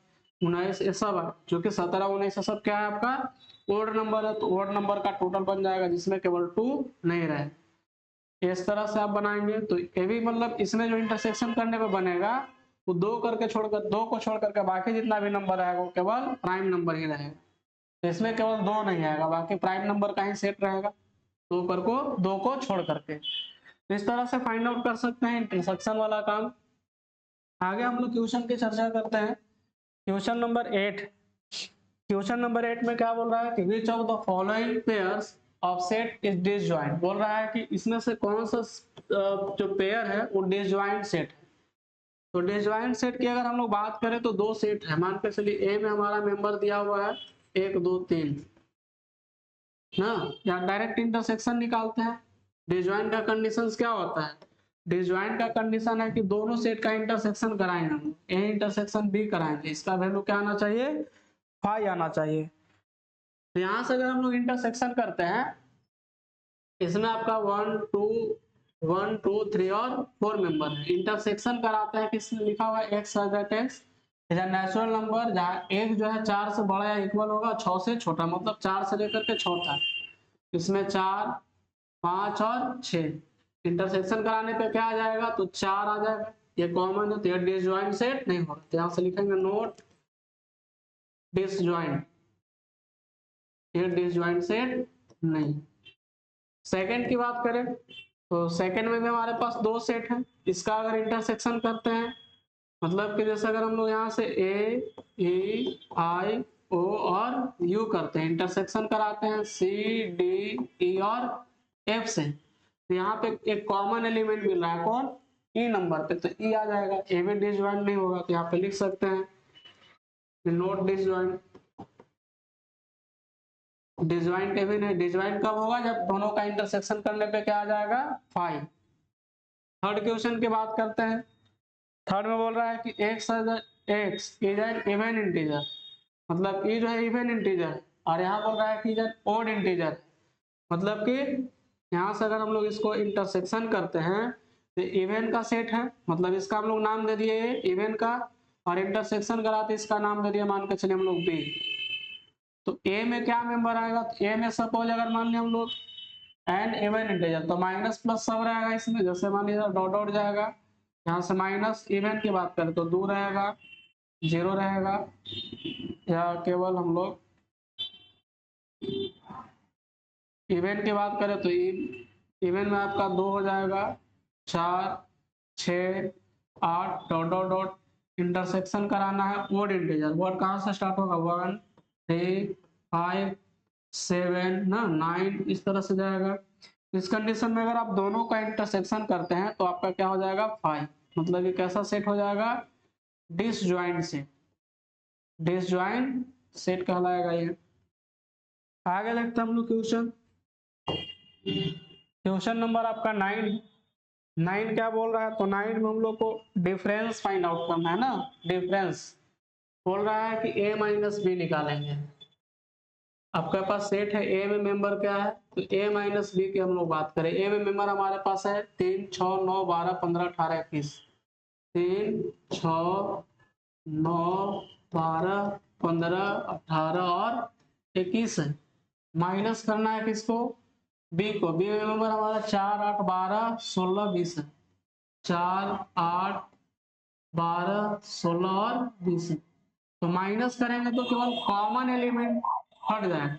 19 ये सब है, जो कि 17 19 सब क्या है आपका ओड नंबर है। तो ओड नंबर का टोटल बन जाएगा जिसमें केवल 2 नहीं रहे। इस तरह से आप बनाएंगे तो ये भी मतलब इसमें जो इंटरसेक्शन करने पे बनेगा वो 2 करके छोड़कर 2 को छोड़ करके बाकी जितना भी नंबर आएगा वो केवल प्राइम नंबर ही रहेगा। तो इसमें केवल 2 नहीं आएगा, बाकी प्राइम नंबर का ही सेट रहेगा, 2 को छोड़ करके। तो इस तरह से फाइंड आउट कर सकते हैं इंटरसेक्शन वाला काम। आगे हम लोग क्वेश्चन की चर्चा करते हैं। Question number 8। क्वेश्चन नंबर 8 में क्या बोल रहा है कि which of the following pairs of set is disjoint. बोल रहा है कि इसमें से कौन सा जो पेयर है वो डिसजॉइंट सेट है। तो डिसजॉइंट सेट की अगर हम लोग बात करें तो 2 सेट है। मान के चलिए ए में हमारा मेंबर दिया हुआ है 1 2 3 ना, या डायरेक्ट इंटरसेक्शन निकालते हैं। डिसजॉइंट का कंडीशंस क्या होता है, डिसजॉइंट का कंडीशन है कि दोनों सेट का इंटरसेक्शन कराएंगे हम, ए इंटरसेक्शन बी कराएंगे, इसका वैल्यू क्या आना चाहिए, 5 आना चाहिए। तो यहाँ से अगर हम लोग इंटरसेक्शन करते हैं, इसमें आपका 1 2 3 और 4 मेंबर है। इंटरसेक्शन कराते हैं किसमें, लिखा हुआ है x x is a natural number जहाँ एक जो है 4 से बड़ा या इक्वल होगा 6 से छोटा, मतलब 4 से लेकर के 6 तक। इसमें 4 5 और 6 इंटरसेक्शन कराने पे क्या आ जाएगा, तो 4 आ जाएगा। ये कॉमन है तो ये डिसजॉइंट सेट नहीं होगा। तो यहाँ से लिखेंगे नोट डिसजॉइंट, ये डिसजॉइंट सेट नहीं। सेकंड की बात करें तो सेकंड में भी हमारे पास दो सेट है, इसका अगर इंटरसेक्शन करते हैं मतलब कि जैसे अगर हम लोग यहाँ से ए ई आई ओ और यू करते हैं, इंटरसेक्शन कराते हैं सी डी ई और एफ से, तो यहाँ पे एक कॉमन एलिमेंट मिल रहा है, कौन? ई नंबर पे, तो ई आ जाएगा। ए में डिसजॉइंट नहीं होगा तो यहाँ पे लिख सकते हैं नोट डिसजॉइंट। डिसजॉइंट ए भी नहीं, डिसजॉइंट कब होगा? जब दोनों का इंटरसेक्शन करने पे क्या आ जाएगा? 5। थर्ड क्वेश्चन की बात करते हैं। थर्ड में बोल रहा है कि x is an even integer, मतलब ई जो है इवन इंटीजर है, और यहाँ बोल रहा है कि ओड इंटीजर, मतलब कि यहाँ से अगर हम लोग इसको इंटरसेक्शन करते हैं तो इवन का सेट है, मतलब इसका हम लोग नाम दे दिए इवन का, और इंटरसेक्शन कराते इसका नाम दे दिया मान के चलिए हम लोग बी। तो ए में क्या मेंबर आएगा? तो ए में सपोज अगर मान लिया हम लोग एन इवन इंटीजर, तो माइनस प्लस सब रहेगा इसमें, जैसे मान लीजिए डॉट डॉट जाएगा, यहाँ से माइनस इवन की बात करें तो 2 रहेगा, 0 रहेगा, या केवल हम लोग इवन की बात करें तो इवन में आपका 2 हो जाएगा, 4 6 8 डॉट डॉट डॉट, इंटरसेक्शन कराना है ओड इंटीजर, वर्ड कहाँ से स्टार्ट होगा? 1 3 5 7 ना 9, इस तरह से जाएगा। इस कंडीशन में अगर आप दोनों का इंटरसेक्शन करते हैं तो आपका क्या हो जाएगा? 5, मतलब ये कैसा सेट हो जाएगा? डिसजॉइंट सेट, डिसजॉइंट सेट कहलाएगा ये। आगे देखते हैं हम लोग क्वेश्चन। क्वेश्चन नंबर आपका 9 क्या बोल रहा है? तो 9 में हम लोग को डिफरेंस फाइंड आउट करना है ना, डिफरेंस बोल रहा है कि a माइनस बी निकालेंगे। आपके पास सेट है, ए में मेंबर क्या है? तो a माइनस बी की हम लोग बात करें, ए में मेंबर हमारे पास है 3 6 9 12 15 18 21, 3 6 9 12 15 18 और 21 है। माइनस करना है किसको? बी को। बी में मेंबर हमारा 4 8 12 16 20 है, 4 8 12 16 और 20 है। तो माइनस करेंगे तो केवल कॉमन एलिमेंट हट जाएगा,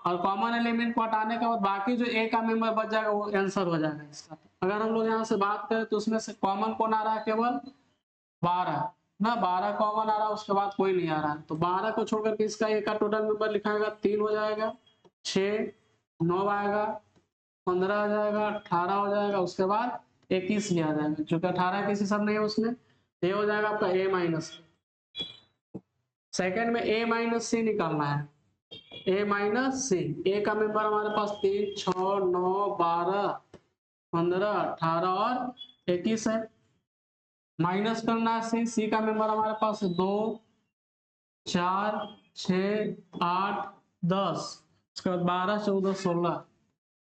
और कॉमन एलिमेंट को हटाने के बाद बाकी जो ए का मेंबर बच जाएगा वो आंसर हो जाएगा इसका। अगर हम लोग यहाँ से बात करें तो उसमें से कॉमन कौन आ रहा है? केवल 12 ना, 12 कॉमन आ रहा है, उसके बाद कोई नहीं आ रहा है, तो 12 को छोड़कर के इसका ए का टोटल मेंबर लिखाएगा 3 हो जाएगा, 6 9 आएगा, 15 आ जाएगा, 18 हो जाएगा, उसके बाद 21 भी आ जाएगा, क्योंकि 18 किसी सब नहीं है उसमें, ये हो जाएगा आपका ए माइनस। सेकेंड में ए माइनस सी निकालना है, ए माइनस सी। ए का मेंबर हमारे पास 3 6 9 12 15 18 और 21 है। माइनस करना है सी, सी का मेंबर हमारे पास 2 4 6 8 10, उसके बाद 12 14 16,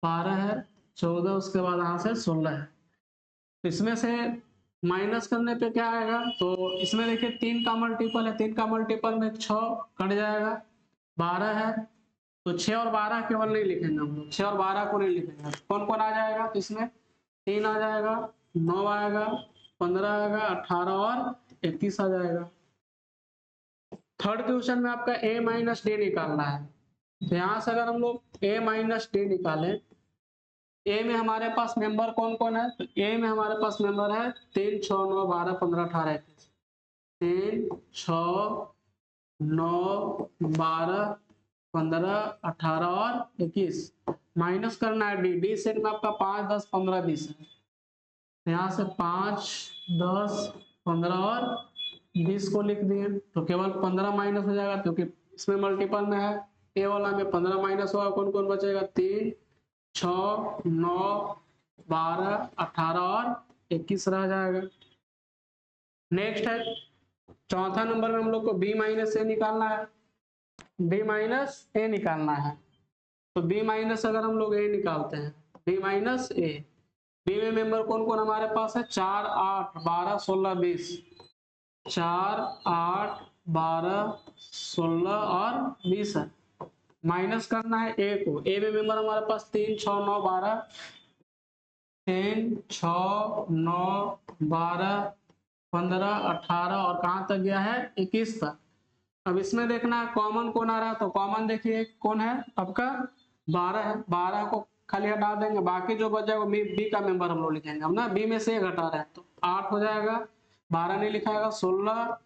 12 है 14, उसके बाद यहाँ से 16 है। इसमें से माइनस करने पे क्या आएगा? तो इसमें देखिए 3 का मल्टीपल है, 3 का मल्टीपल में 6 कट जाएगा, 12 है, तो 6 और 12 केवल नहीं लिखेंगे हम लोग, 6 और 12 को नहीं लिखेंगे। कौन कौन आ जाएगा? तो इसमें 3 आ जाएगा, 9 आएगा, 15 आएगा, 18 और 21 आ जाएगा। थर्ड क्वेश्चन में आपका a माइनस डी निकालना है, तो यहाँ से अगर हम लोग a माइनस डी निकालें, ए में हमारे पास मेंबर कौन कौन है? तो ए में हमारे पास मेंबर है 3 6 9 12 15 18 21, 3 6 9 12 15 18 और 21। माइनस करना है डी, डी सेट में आपका 5 10 15 20 है, यहाँ से 5 10 15 और 20 को लिख दिए, तो केवल 15 माइनस हो जाएगा क्योंकि इसमें मल्टीपल में है, ए वाला में 15 माइनस होगा, कौन कौन बचेगा? 3 6 9 12 18 और 21 रह जाएगा। नेक्स्ट है चौथा नंबर में हम लोग को बी माइनस ए निकालना है, बी माइनस ए निकालना है। तो बी माइनस अगर हम लोग ए निकालते हैं, बी माइनस ए, बी में मेंबर कौन कौन हमारे पास है? 4 8 12 16 20, 4 8 12 16 और 20 है। माइनस करना है ए को, ए में मेंबर हमारे पास 3 6 9 12, 3 6 9 12 15 18 और कहां तक गया है? 21 तक। अब इसमें देखना है कॉमन कौन आ रहा है, तो कॉमन देखिए कौन है आपका? 12 है, 12 को खाली हटा देंगे, बाकी जो बच जाएगा बी का मेंबर हम लोग लिखेंगे हम ना, बी में से 1 हटा रहे हैं तो 8 हो जाएगा, 12 नहीं लिखाएगा, 16,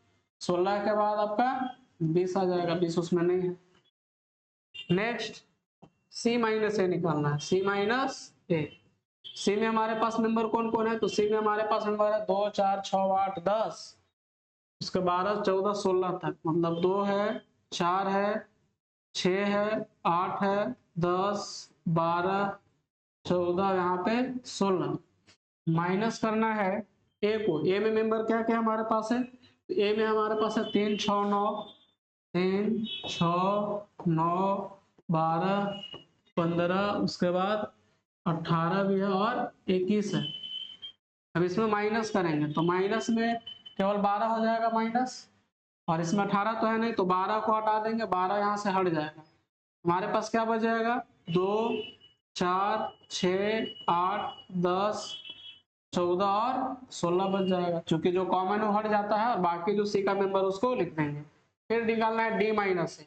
16 के बाद आपका 20 आ जाएगा, 20 उसमें नहीं है। नेक्स्ट सी माइनस ए निकालना है, सी माइनस ए। सी में हमारे पास मेंबर कौन कौन है, तो सी में हमारे पास मेंबर है 2 4 6 8 10, उसके 12 14 16 तक, मतलब 2 है, 4 है, 6 है, 8 है, 10 12 14, यहाँ पे 16। माइनस करना है ए को, ए में मेंबर क्या क्या हमारे पास है, तो ए में हमारे पास है 3 6 9, 3 6 9 12 15, उसके बाद 18 भी है और 21 है। अब इसमें माइनस करेंगे तो माइनस में केवल 12 हो जाएगा माइनस, और इसमें 18 तो है नहीं, तो 12 को हटा देंगे, 12 यहाँ से हट जाएगा, हमारे पास क्या बच जाएगा 2 4 6 8 10 14 और 16 बच जाएगा, क्योंकि जो कॉमन है वो हट जाता है, और बाकी जो सी का मेंबर उसको लिख देंगे। फिर निकालना है डी माइनस ए,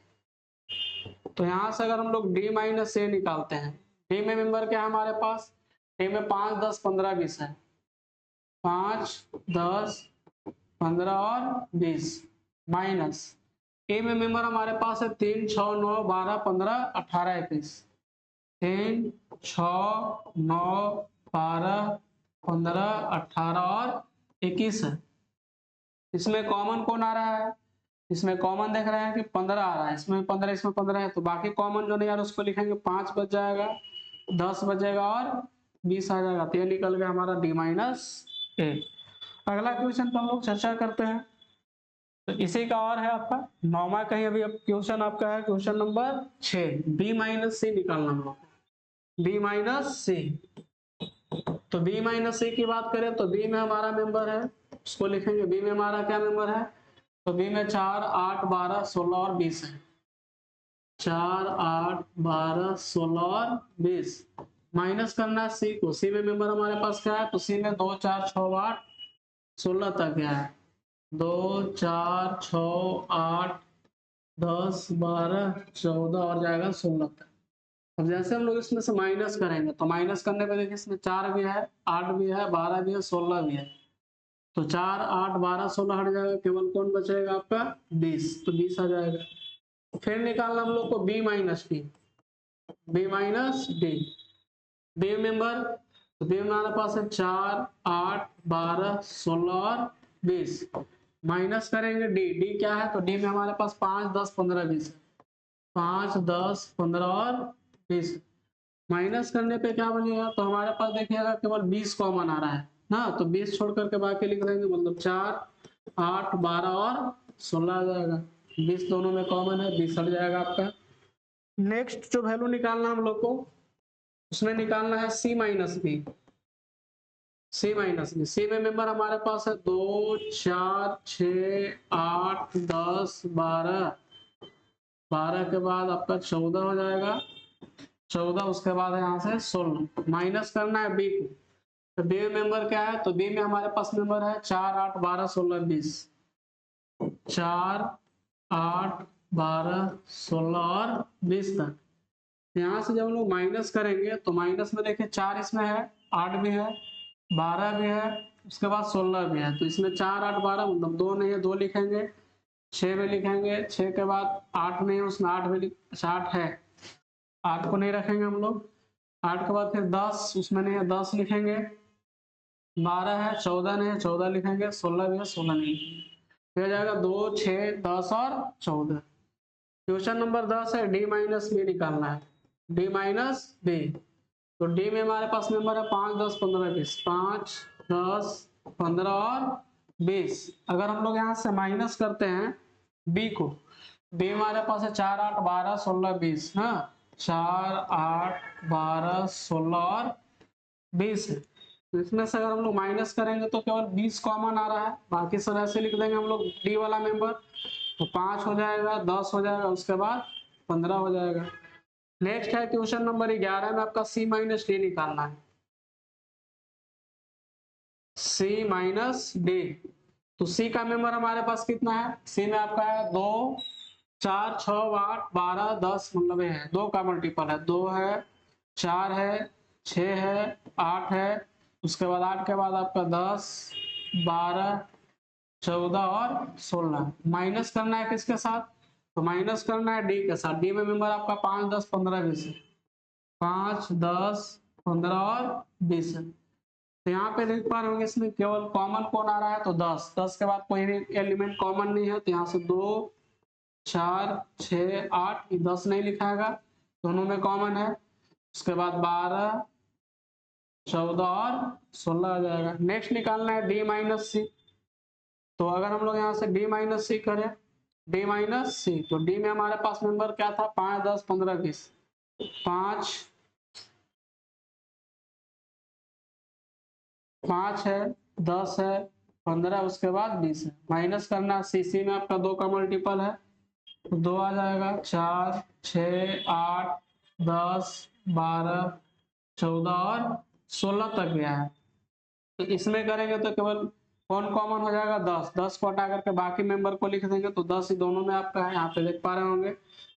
तो यहाँ से अगर हम लोग डी माइनस ए निकालते हैं, डी में मेंबर क्या है हमारे पास, डी में 5 10 15 20 है, 5 10 15 और 20, माइनस ए में मेंबर हमारे पास है 3 6 9 12 15 18 21, 3 6 9 12 15 18 और 21 है। इसमें कॉमन कौन आ रहा है, इसमें कॉमन देख रहे हैं कि 15 आ रहा है, इसमें 15 इसमें 15 है, तो बाकी कॉमन जो नहीं आ रहा उसको लिखेंगे, 5 बच जाएगा, 10 बचेगा और 20 आ जाएगा, तो ये निकल गया हमारा डी माइनस ए। अगला क्वेश्चन पर हम लोग चर्चा करते हैं, तो इसी का और है आपका 9वां कहीं अभी क्वेश्चन आपका है क्वेश्चन नंबर 6, बी माइनस सी निकालना हम लोग, बी माइनस सी। तो बी माइनस सी की बात करें तो बी में हमारा मेंबर है, उसको लिखेंगे, बी में हमारा क्या मेंबर है, तो बी में 4 8 12 16 और 20 है, 4 8 12 16 और 20। माइनस करना है सी को, सी में मेंबर हमारे पास क्या है, तो सी में 2 4 6 8 16 तक गया है, 2 4 6 8 10 12 14 और जाएगा 16 तक। अब जैसे हम लोग इसमें से माइनस करेंगे तो माइनस करने पे देखिए इसमें 4 भी है, 8 भी है, 12 भी है, 16 भी है, तो 4 8 12 16 हट जाएगा, केवल कौन बचेगा आपका 20, तो 20 आ जाएगा। फिर निकालना हम लोग को B minus D, B minus D, B member, तो बी में हमारे पास है 4 8 12 16 और 20, माइनस करेंगे डी, डी क्या है, तो डी में हमारे पास 5 10 15 20 है, 5 10 15 और 20, माइनस करने पे क्या बनेगा, तो हमारे पास देखिएगा केवल 20 कॉमन आ रहा है ना, तो 20 छोड़ करके बाकी लिख देंगे, मतलब 4 8 12 और 16 आ जाएगा, 20 दोनों में कॉमन है, 20 हट जाएगा आपका। नेक्स्ट जो वैल्यू निकालना हम लोग को, उसमें निकालना है सी माइनस बी, सी माइनस बी। सी में मेंबर हमारे पास है 2 4 6 8 10 12, 12 के बाद आपका 14 हो जाएगा, 14 उसके बाद है यहाँ से 16, माइनस करना है बी को, तो बी में मेंबर क्या है, तो बी में हमारे पास मेंबर है 4 8 12 16 20, 4 8 12 16 और 20 तक। यहाँ से जब हम लोग माइनस करेंगे तो माइनस में देखिए 4 इसमें है, 8 भी है, 12 भी है, उसके बाद 16 भी है, तो इसमें 4 8 12 मतलब 2 नहीं है, 2 लिखेंगे, 6 में लिखेंगे, 6 के बाद 8 नहीं है, उसमें 8 में 8 है, 8 को नहीं रखेंगे हम लोग, 8 के बाद फिर 10 उसमें नहीं है, 10 लिखेंगे, 12 है, 14 नहीं है, 14 लिखेंगे, 16 भी है, 16 नहीं लिखेंगे, फिर जाएगा 2 6 10 और 14। क्वेश्चन नंबर 10 है डी माइनस बी निकालना है, डी माइनस बी, तो डी में हमारे पास मेंबर है 5 10 15 20, 5 10 15 और 20। अगर हम लोग यहाँ से माइनस करते हैं बी को, बी हमारे पास है 4 8 12 16 20, हाँ 4 8 12 16 और 20 है, तो इसमें से अगर हम लोग माइनस करेंगे तो केवल 20 कॉमन आ रहा है, बाकी सब ऐसे लिख देंगे हम लोग डी वाला मेंबर, तो 5 हो जाएगा, 10 हो जाएगा, उसके बाद 15 हो जाएगा। नेक्स्ट है क्वेश्चन नंबर 11 में आपका सी माइनस डी निकालना है, सी माइनस डी, तो सी का मेंबर हमारे पास कितना है, सी में आपका है 2 4 6 8 12 10, मतलब है 2 का मल्टीपल है, 2 है 4 है, 6 है, 8 है, उसके बाद 8 के बाद आपका 10, 12, 14 और 16। माइनस करना है किसके साथ? तो माइनस करना है डी के साथ। डी में मेंबर आपका 5, 10, 15, 20 है। 5, 10, 15 और 20 है। तो यहाँ पे देख पा रहे होंगे इसमें केवल कॉमन कौन आ रहा है? तो 10। 10 के बाद कोई भी एलिमेंट कॉमन नहीं है, तो यहाँ से 2, 4, 6, 8, 10 नहीं लिखाएगा, दोनों में कॉमन है। उसके बाद 12, 14 और 16 आ जाएगा। नेक्स्ट निकालना है डी माइनस सी। तो अगर हम लोग यहाँ से डी माइनस सी करें, डी माइनस सी, तो डी में हमारे पास मेंबर क्या था? 5, 10, 15, 20। 5 है, 10 है, 15, उसके बाद 20 है। माइनस करना, सीसी में आपका 2 का मल्टीपल है, तो 2 आ जाएगा। 4, 6, 8, 10, 12, 14 और 16 तक गया है। तो इसमें करेंगे तो केवल कौन कॉमन हो जाएगा? 10। 10 को हटा करके बाकी मेंबर को लिख देंगे, तो 10 ही दोनों में आपका है। यहाँ पे देख पा रहे होंगे,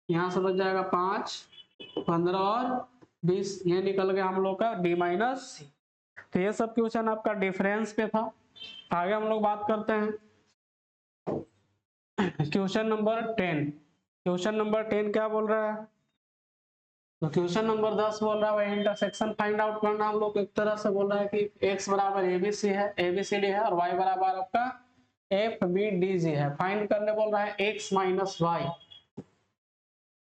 यहाँ से बच जाएगा 5, 15 और 20। ये निकल गया हम लोग का डी माइनस सी। तो ये सब क्वेश्चन आपका डिफरेंस पे था। आगे हम लोग बात करते हैं क्वेश्चन नंबर 10। क्वेश्चन नंबर 10 क्या बोल रहा है? तो क्वेश्चन नंबर 10 बोल रहा है इंटरसेक्शन फाइंड आउट करना। हम लोग एक तरह से बोल रहा है कि x बराबर एबीसी है, एबीसीडी है, और y बराबर आपका एफ बी डी जी है। फाइंड करने बोल रहा है x माइनस वाई।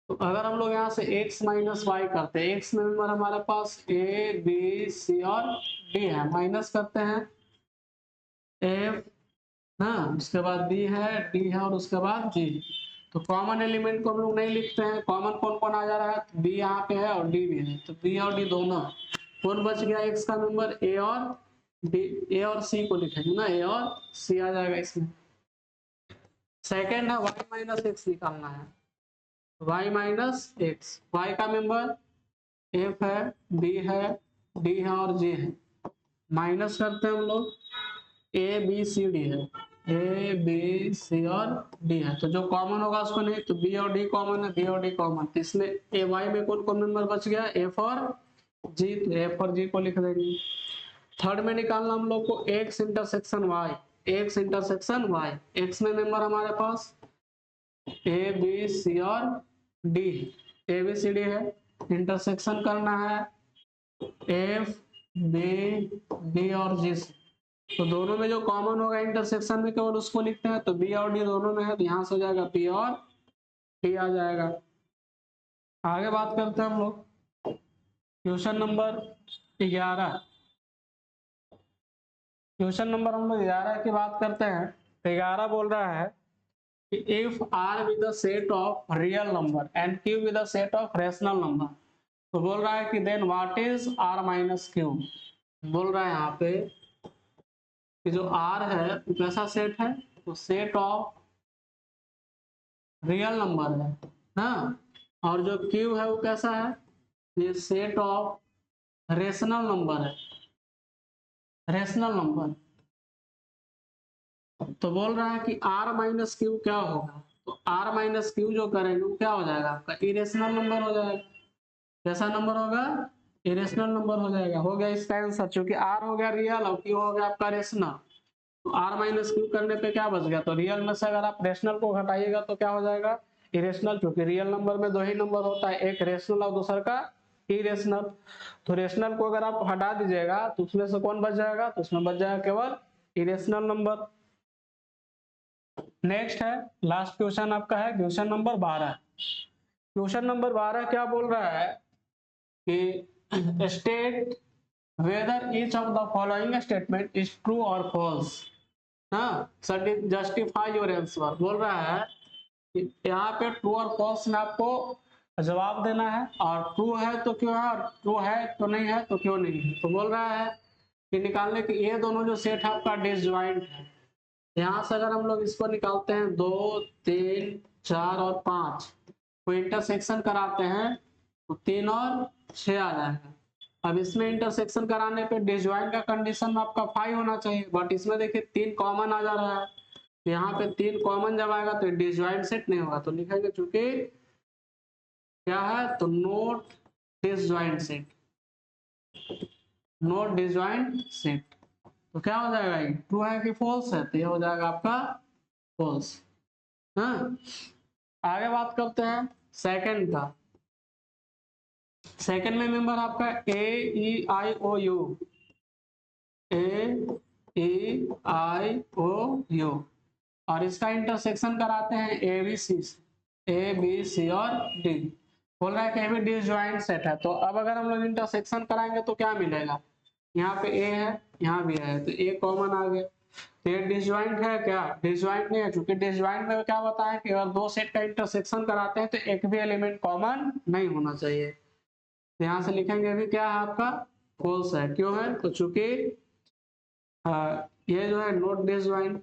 तो अगर हम लोग यहाँ से x माइनस वाई करते हैं, x में नंबर हमारे पास a b c और d है, माइनस करते हैं f, हाँ, उसके बाद b है, d है, और उसके बाद g। तो कॉमन एलिमेंट को हम लोग नहीं लिखते हैं। कॉमन कौन कौन आ जा रहा है? तो b यहाँ पे है और d भी है, तो b और d दोनों। कौन बच गया x का नंबर? a और d, a और c को लिखेंगे ना, a और c आ जाएगा इसमें। सेकेंड है y माइनस एक्स निकालना है। y माइनस एक्स, y का मेंबर f है, b है, d है और g है। माइनस करते हैं हम लोग, a b c d है, a b c और d है। तो जो कॉमन होगा उसको नहीं, तो b और d कॉमन है, b और d कॉमन, तो इसमें a y में कौन कौन मेंबर बच गया? f और g, तो f और g को लिख देंगे। थर्ड में निकालना हम लोग को x intersection y, x intersection y। x में मेंबर हमारे पास a b c और d, a b c d है। इंटरसेक्शन करना है f b d और g से। तो दोनों में जो कॉमन होगा इंटरसेक्शन में केवल उसको लिखते हैं, तो b और d दोनों में है, तो यहाँ से हो जाएगा p और d आ जाएगा। आगे बात करते हैं हम लोग क्वेश्चन नंबर 11। क्वेश्चन नंबर हम लोग 11 की बात करते हैं। तो 11 बोल रहा है कि if r with the set of real number and q with the set of rational number, तो बोल रहा है कि then what is r minus q। बोल रहा है यहाँ पे कि जो r है वो कैसा सेट है? तो सेट ऑफ रियल नंबर है ना, और जो q है वो कैसा है? ये सेट ऑफ रेशनल नंबर है, रेशनल नंबर। तो बोल रहा है कि r माइनस क्यू क्या होगा? तो r माइनस क्यू जो करेंगे वो क्या हो जाएगा? आपका इरेशनल नंबर हो जाएगा। कैसा नंबर होगा? इरेशनल नंबर हो जाएगा। हो गया इसका आंसर, क्योंकि r हो गया रियल और q हो गया आपका रेशनल। तो r माइनस क्यू करने पे क्या बच गया? तो रियल में से अगर आप रेशनल को घटाइएगा तो क्या हो जाएगा? इरेशनल, क्योंकि रियल नंबर में 2 ही नंबर होता है, एक रेशनल और दूसरा का इरेशनल। तो रेशनल को अगर आप हटा दीजिएगा तो उसमें से कौन बच जाएगा? तो उसमें बच जाएगा केवल इरेशनल नंबर। नेक्स्ट है लास्ट क्वेश्चन आपका है क्वेश्चन नंबर 12। क्वेश्चन नंबर 12 क्या बोल रहा है कि state whether each of the following statement is true और फॉल्स। हाँ, जस्टिफाई योर आंसर। बोल रहा है कि यहाँ पे ट्रू और फॉल्स में आपको जवाब देना है, और ट्रू है तो क्यों है, और ट्रू है तो नहीं है तो क्यों नहीं है। तो बोल रहा है कि निकालने की ये दोनों जो सेट है आपका डिसजॉइंट है। यहाँ से अगर हम लोग इसको निकालते हैं 2, 3, 4 और 5 को इंटरसेक्शन कराते हैं तो 3 और 6 आ जाएगा। अब इसमें इंटरसेक्शन कराने पे डिसजॉइंट का कंडीशन में आपका 5 होना चाहिए, बट इसमें देखिए 3 कॉमन आ जा रहा है। यहाँ पे 3 कॉमन जब आएगा तो डिसजॉइंट सेट नहीं होगा, तो लिखेंगे चूंकि क्या है तो note disjoint set, not disjoint set. तो क्या हो जाएगा, ये ट्रू है कि फॉल्स है, तो ये हो जाएगा आपका फॉल्स। हाँ, आगे बात करते हैं सेकंड का। सेकंड में मेंबर आपका ए ई आई ओ you, A E I O you, और इसका इंटरसेक्शन कराते हैं ए बी सी से, ए बी सी और डी। बोल रहा है कि ये भी डिसजॉइंट सेट है, तो अब अगर हम लोग इंटरसेक्शन कराएंगे तो क्या मिलेगा, यहाँ पे ए है, यहाँ भी है, तो ए कॉमन आ गया। तो ये डिसजॉइंट है क्या, डिसजॉइंट नहीं है, क्योंकि डिसजॉइंट में क्या बताया कि अगर दो सेट का इंटरसेक्शन कराते हैं तो एक भी एलिमेंट कॉमन नहीं होना चाहिए। तो यहाँ से लिखेंगे अभी क्या है आपका, फॉल्स है। क्यों है, तो चूंकि ये जो है नॉट डिसजॉइंट,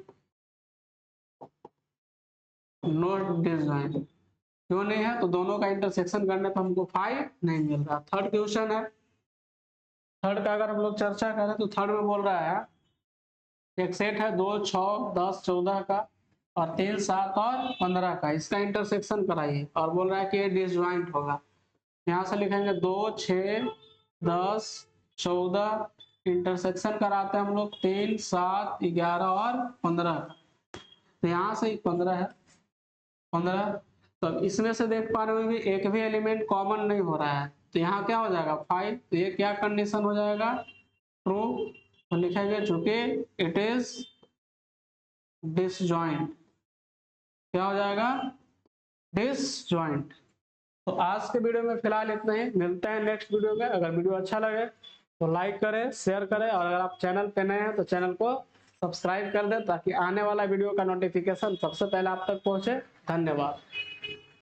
नॉट डिसजॉइंट क्यों नहीं है, तो दोनों का इंटरसेक्शन करने पर हमको 5 नहीं मिल रहा। थर्ड क्वेश्चन है, थर्ड का अगर हम लोग चर्चा करें तो थर्ड में बोल रहा है एक सेट है 2 6 10 14 का और 3 7 और 15 का, इसका इंटरसेक्शन कराइए, और बोल रहा है कि ये डिसजॉइंट होगा। यहाँ से लिखेंगे 2 6 10 14, इंटरसेक्शन कराते हैं हम लोग 3 7 11 और 15 का, तो यहाँ से 15 है, 15। तो अब इसमें से देख पा रहे हो भी एक भी एलिमेंट कॉमन नहीं हो रहा है, तो यहाँ क्या हो जाएगा 5, तो ये क्या कंडीशन हो जाएगा, ट्रू। तो लिखेंगे चूंकि इट इज डिसजॉइंट, क्या हो जाएगा, डिसजॉइंट। तो आज के वीडियो में फिलहाल इतना ही, मिलते हैं नेक्स्ट वीडियो में। अगर वीडियो अच्छा लगे तो लाइक करें, शेयर करें, और अगर आप चैनल पे नए हैं तो चैनल को सब्सक्राइब कर दें ताकि आने वाला वीडियो का नोटिफिकेशन सबसे पहले आप तक पहुंचे। धन्यवाद।